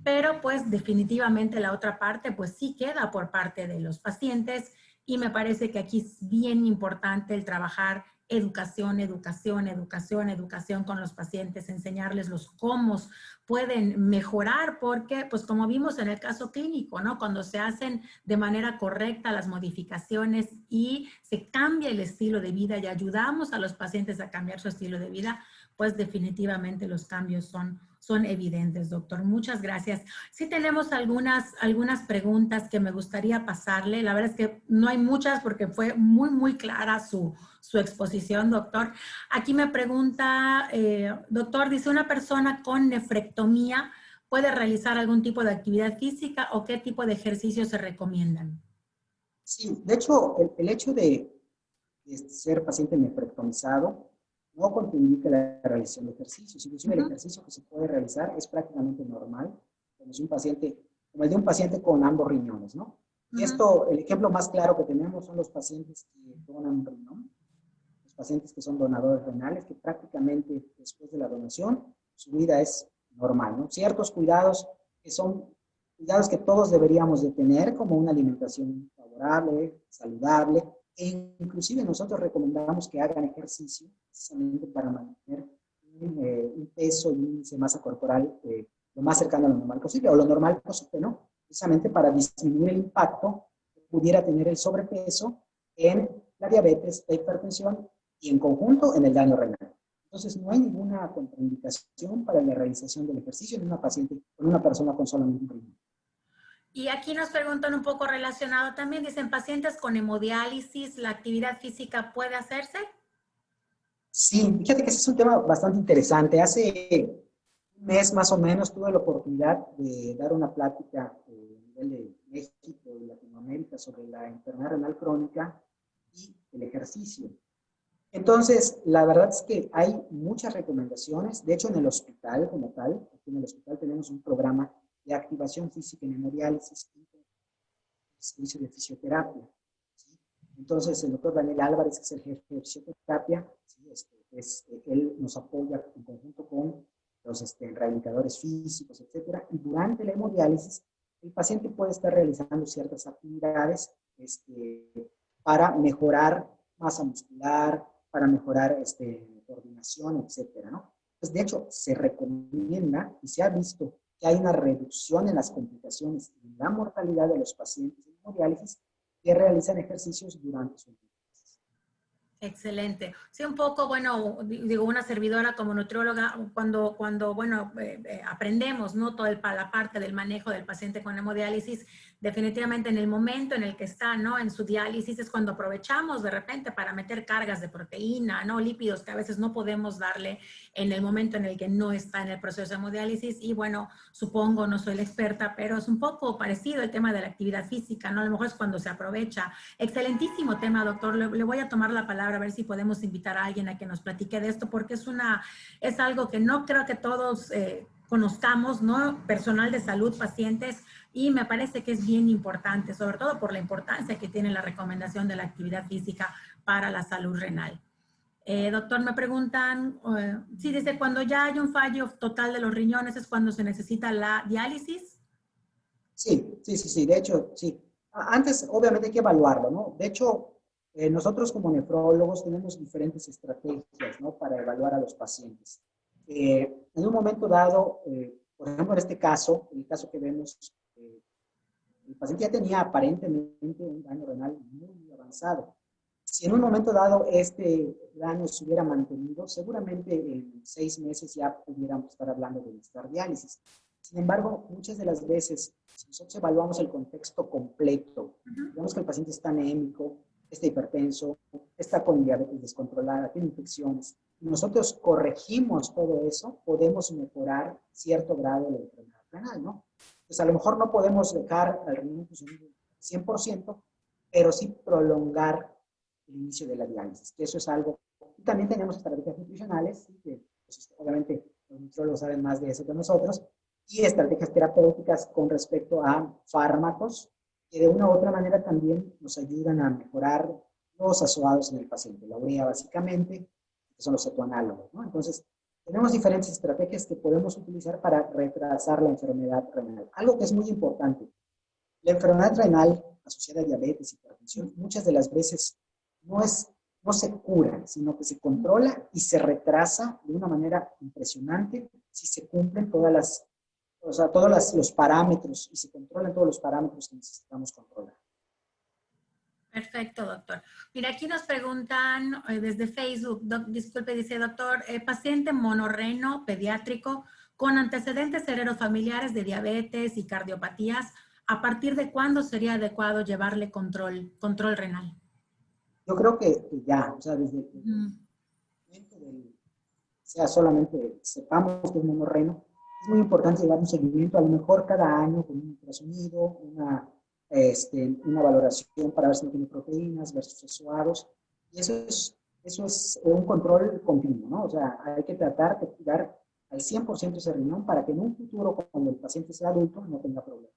Pero pues definitivamente la otra parte pues sí queda por parte de los pacientes y me parece que aquí es bien importante el trabajar educación, educación, educación, educación con los pacientes, enseñarles los cómo pueden mejorar, porque, pues como vimos en el caso clínico, ¿no? Cuando se hacen de manera correcta las modificaciones y se cambia el estilo de vida y ayudamos a los pacientes a cambiar su estilo de vida, pues definitivamente los cambios son evidentes, doctor. Muchas gracias. Sí tenemos algunas preguntas que me gustaría pasarle. La verdad es que no hay muchas porque fue muy, muy clara su exposición, doctor. Aquí me pregunta, doctor, dice, ¿una persona con nefrectomía puede realizar algún tipo de actividad física o qué tipo de ejercicios se recomiendan? Sí, de hecho, el hecho de ser paciente nefrectomizado no contraindica la realización de ejercicios. Inclusive el ejercicio que se puede realizar es prácticamente normal, como el de un paciente con ambos riñones, ¿no? Y esto, el ejemplo más claro que tenemos son los pacientes que donan un riñón, los pacientes que son donadores renales, que prácticamente después de la donación, su vida es normal, ¿no? Ciertos cuidados que son cuidados que todos deberíamos de tener, como una alimentación favorable, saludable, e inclusive nosotros recomendamos que hagan ejercicio precisamente para mantener un peso y un índice de masa corporal lo más cercano a lo normal posible, o lo normal posible, ¿no? Precisamente para disminuir el impacto que pudiera tener el sobrepeso en la diabetes, la hipertensión y en conjunto en el daño renal. Entonces, no hay ninguna contraindicación para la realización del ejercicio en una persona con solamente un riñón. Y aquí nos preguntan un poco relacionado también, dicen, ¿pacientes con hemodiálisis, la actividad física puede hacerse? Sí, fíjate que ese es un tema bastante interesante. Hace un mes más o menos tuve la oportunidad de dar una plática a nivel de México y Latinoamérica sobre la enfermedad renal crónica y el ejercicio. Entonces, la verdad es que hay muchas recomendaciones. De hecho, en el hospital como tal, aquí en el hospital tenemos un programa de activación física en hemodiálisis y servicio de fisioterapia. ¿Sí? Entonces, el doctor Daniel Álvarez, que es el jefe de fisioterapia, ¿sí? Él nos apoya en conjunto con los rehabilitadores físicos, etcétera. Y durante la hemodiálisis, el paciente puede estar realizando ciertas actividades para mejorar masa muscular, para mejorar coordinación, etcétera, ¿no? Pues de hecho, se recomienda y se ha visto que hay una reducción en las complicaciones y en la mortalidad de los pacientes de hemodiálisis que realizan ejercicios durante su vida. Excelente. Sí, un poco, bueno, digo, una servidora como nutrióloga, cuando bueno, aprendemos, ¿no? Toda la parte del manejo del paciente con hemodiálisis, definitivamente en el momento en el que está, ¿no? En su diálisis es cuando aprovechamos de repente para meter cargas de proteína, ¿no? Lípidos que a veces no podemos darle en el momento en el que no está en el proceso de hemodiálisis. Y bueno, supongo, no soy la experta, pero es un poco parecido el tema de la actividad física, ¿no? A lo mejor es cuando se aprovecha. Excelentísimo tema, doctor. Le voy a tomar la palabra a ver si podemos invitar a alguien a que nos platique de esto, porque es algo que no creo que todos conozcamos, ¿no? Personal de salud, pacientes, y me parece que es bien importante, sobre todo por la importancia que tiene la recomendación de la actividad física para la salud renal. Doctor, me preguntan, sí, dice, cuando ya hay un fallo total de los riñones es cuando se necesita la diálisis. Sí. De hecho, sí. Antes, obviamente, hay que evaluarlo, ¿no? De hecho, nosotros como nefrólogos tenemos diferentes estrategias, ¿no? Para evaluar a los pacientes. En un momento dado, por ejemplo, en este caso, el caso que vemos, el paciente ya tenía aparentemente un daño renal muy avanzado. Si en un momento dado este daño se hubiera mantenido, seguramente en 6 meses ya pudiéramos estar hablando de necesitar diálisis. Sin embargo, muchas de las veces, si nosotros evaluamos el contexto completo, vemos que el paciente está anémico, está hipertenso, está con diabetes descontrolada, tiene infecciones, y nosotros corregimos todo eso, podemos mejorar cierto grado de la enfermedad renal, ¿no? Pues a lo mejor no podemos dejar al riñón funcionando 100%, pero sí prolongar el inicio de la diálisis, que eso es algo. Y también tenemos estrategias nutricionales, ¿sí? Que pues, obviamente los nutriólogos saben más de eso que nosotros, y estrategias terapéuticas con respecto a fármacos que de una u otra manera también nos ayudan a mejorar los asociados en el paciente. La urea básicamente, que son los cetoanálogos, ¿no? Entonces, tenemos diferentes estrategias que podemos utilizar para retrasar la enfermedad renal. Algo que es muy importante, la enfermedad renal asociada a diabetes, hipertensión, muchas de las veces no se cura, sino que se controla y se retrasa de una manera impresionante si se cumplen todos los parámetros y se controlan todos los parámetros que necesitamos controlar. Perfecto, doctor. Mira, aquí nos preguntan desde Facebook, disculpe, dice doctor, paciente monorreno pediátrico con antecedentes heredofamiliares de diabetes y cardiopatías, ¿a partir de cuándo sería adecuado llevarle control renal? Yo creo que ya, o sea, desde el momento sea solamente sepamos que es monorreno, es muy importante llevar un seguimiento, a lo mejor cada año con un ultrasonido, una valoración para ver si no tiene proteínas versus asociados, y eso es un control continuo, ¿no? O sea, hay que tratar de cuidar al 100% ese riñón para que en un futuro, cuando el paciente sea adulto, no tenga problemas.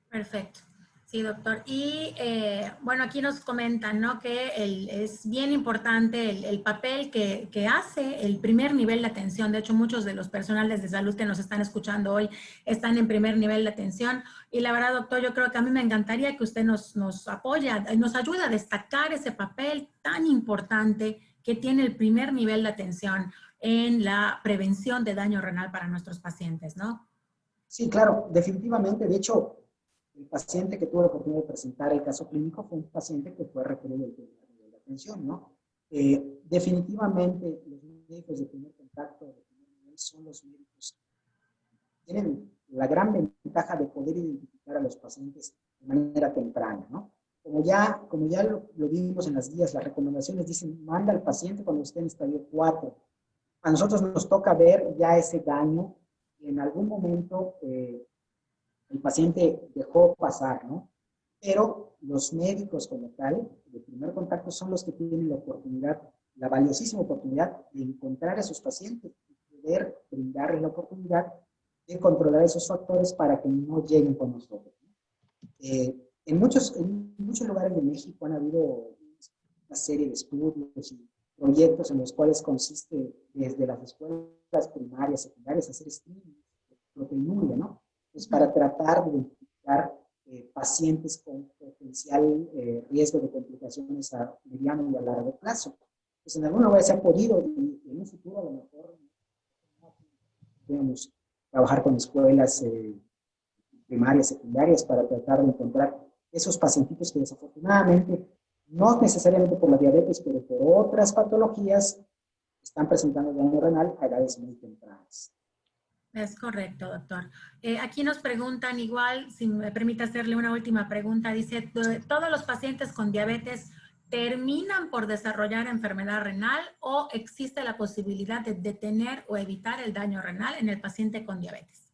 Perfecto. Sí, doctor. Y bueno, aquí nos comentan, ¿no? Que es bien importante el papel que hace el primer nivel de atención. De hecho, muchos de los personales de salud que nos están escuchando hoy están en primer nivel de atención. Y la verdad, doctor, yo creo que a mí me encantaría que usted nos apoya, nos ayude a destacar ese papel tan importante que tiene el primer nivel de atención en la prevención de daño renal para nuestros pacientes, ¿no? Sí, claro, definitivamente. De hecho, el paciente que tuvo la oportunidad de presentar el caso clínico fue un paciente que fue referido de atención, ¿no? Definitivamente los médicos de primer contacto, de primer nivel, son los médicos que tienen la gran ventaja de poder identificar a los pacientes de manera temprana, ¿no? Como ya lo vimos en las guías, las recomendaciones dicen, manda al paciente cuando esté en estadio 4. A nosotros nos toca ver ya ese daño y en algún momento el paciente dejó pasar, ¿no? Pero los médicos como tal, de primer contacto, son los que tienen la oportunidad, la valiosísima oportunidad de encontrar a esos pacientes y poder brindarles la oportunidad de controlar esos factores para que no lleguen con nosotros. En muchos lugares de México han habido una serie de estudios y proyectos en los cuales consiste desde las escuelas primarias, secundarias, hacer screening de proteinuria, ¿no? Pues para tratar de identificar pacientes con potencial riesgo de complicaciones a mediano y a largo plazo. Pues en alguna vez se ha podido y en un futuro a lo mejor podemos trabajar con escuelas primarias, secundarias para tratar de encontrar esos pacientitos que desafortunadamente, no necesariamente por la diabetes, pero por otras patologías, están presentando daño renal a edades muy tempranas. Es correcto, doctor. Aquí nos preguntan igual, si me permite hacerle una última pregunta, dice, ¿todos los pacientes con diabetes terminan por desarrollar enfermedad renal o existe la posibilidad de detener o evitar el daño renal en el paciente con diabetes?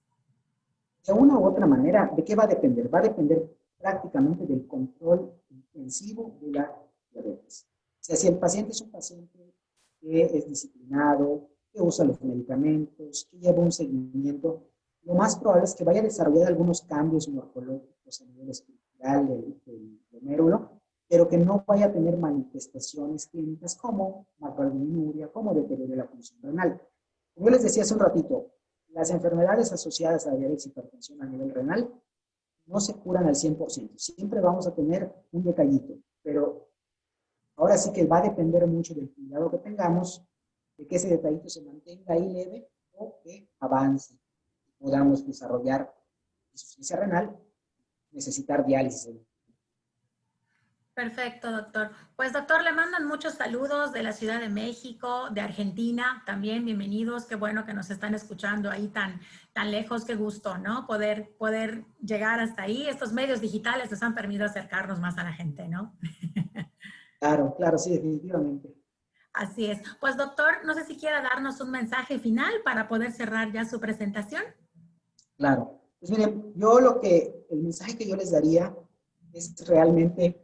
De una u otra manera, ¿de qué va a depender? Va a depender prácticamente del control intensivo de la diabetes. O sea, si el paciente es un paciente que es disciplinado, que usa los medicamentos, que lleva un seguimiento, lo más probable es que vaya a desarrollar algunos cambios morfológicos a nivel estructural del glomérulo, pero que no vaya a tener manifestaciones clínicas como macroalbuminuria, como deterioro de la función renal. Como yo les decía hace un ratito, las enfermedades asociadas a la diabetes y hipertensión a nivel renal no se curan al 100%. Siempre vamos a tener un detallito, pero ahora sí que va a depender mucho del cuidado que tengamos, de que ese detallito se mantenga ahí leve o que avance y podamos desarrollar insuficiencia renal, necesitar diálisis. Perfecto, doctor. Pues, doctor, le mandan muchos saludos de la Ciudad de México, de Argentina, también bienvenidos. Qué bueno que nos están escuchando ahí tan lejos, qué gusto, ¿no? Poder llegar hasta ahí. Estos medios digitales nos han permitido acercarnos más a la gente, ¿no? Claro, claro, sí, definitivamente. Así es. Pues, doctor, no sé si quiera darnos un mensaje final para poder cerrar ya su presentación. Claro. Pues miren, el mensaje que yo les daría es realmente,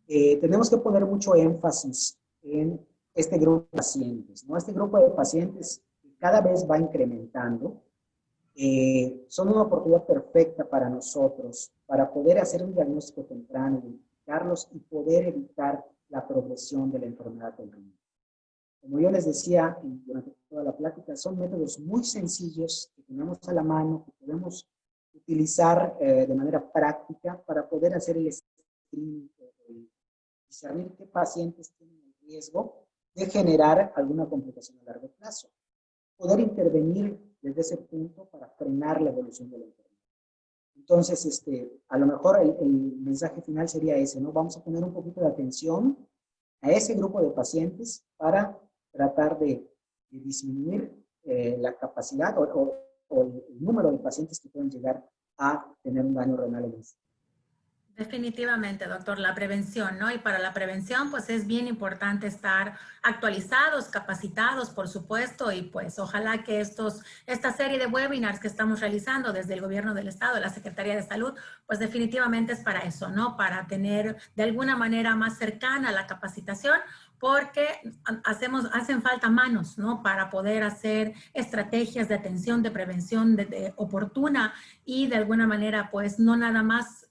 tenemos que poner mucho énfasis en este grupo de pacientes, ¿no? Este grupo de pacientes que cada vez va incrementando, son una oportunidad perfecta para nosotros, para poder hacer un diagnóstico temprano, identificarlos y poder evitar la progresión de la enfermedad del riñón. Como yo les decía durante toda la plática, son métodos muy sencillos que tenemos a la mano, que podemos utilizar de manera práctica para poder hacer el screening, discernir qué pacientes tienen el riesgo de generar alguna complicación a largo plazo. Poder intervenir desde ese punto para frenar la evolución de la enfermedad. Entonces, a lo mejor el mensaje final sería ese, ¿no? Vamos a poner un poquito de atención a ese grupo de pacientes para tratar de disminuir la capacidad o el número de pacientes que pueden llegar a tener un daño renal en este. Definitivamente, doctor, la prevención, ¿no? Y para la prevención, pues es bien importante estar actualizados, capacitados, por supuesto, y pues ojalá que esta serie de webinars que estamos realizando desde el Gobierno del Estado, la Secretaría de Salud, pues definitivamente es para eso, ¿no? Para tener de alguna manera más cercana la capacitación, porque hacen falta manos, ¿no? Para poder hacer estrategias de atención, de prevención oportuna y de alguna manera, pues no nada más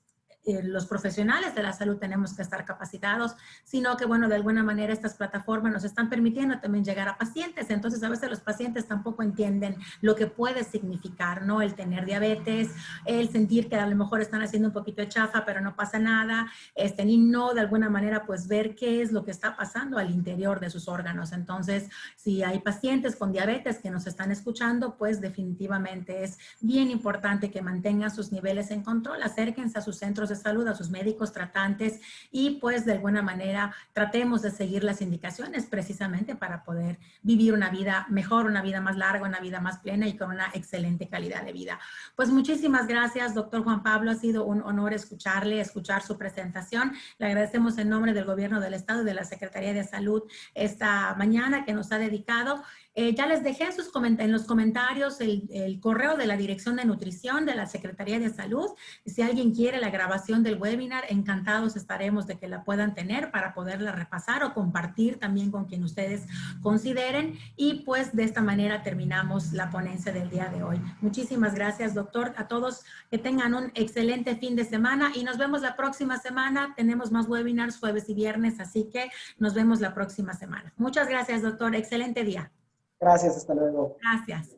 los profesionales de la salud tenemos que estar capacitados, sino que, bueno, de alguna manera estas plataformas nos están permitiendo también llegar a pacientes. Entonces, a veces los pacientes tampoco entienden lo que puede significar, ¿no? El tener diabetes, el sentir que a lo mejor están haciendo un poquito de chafa, pero no pasa nada, y no de alguna manera, pues, ver qué es lo que está pasando al interior de sus órganos. Entonces, si hay pacientes con diabetes que nos están escuchando, pues, definitivamente es bien importante que mantengan sus niveles en control, acérquense a sus centros de salud, a sus médicos tratantes y pues de alguna manera tratemos de seguir las indicaciones precisamente para poder vivir una vida mejor, una vida más larga, una vida más plena y con una excelente calidad de vida. Pues muchísimas gracias, doctor Juan Pablo. Ha sido un honor escucharle, escuchar su presentación. Le agradecemos en nombre del Gobierno del Estado y de la Secretaría de Salud esta mañana que nos ha dedicado. Ya les dejé en los comentarios el correo de la Dirección de Nutrición de la Secretaría de Salud. Si alguien quiere la grabación del webinar, encantados estaremos de que la puedan tener para poderla repasar o compartir también con quien ustedes consideren. Y pues de esta manera terminamos la ponencia del día de hoy. Muchísimas gracias, doctor. A todos que tengan un excelente fin de semana y nos vemos la próxima semana. Tenemos más webinars jueves y viernes, así que nos vemos la próxima semana. Muchas gracias, doctor. Excelente día. Gracias, hasta luego. Gracias.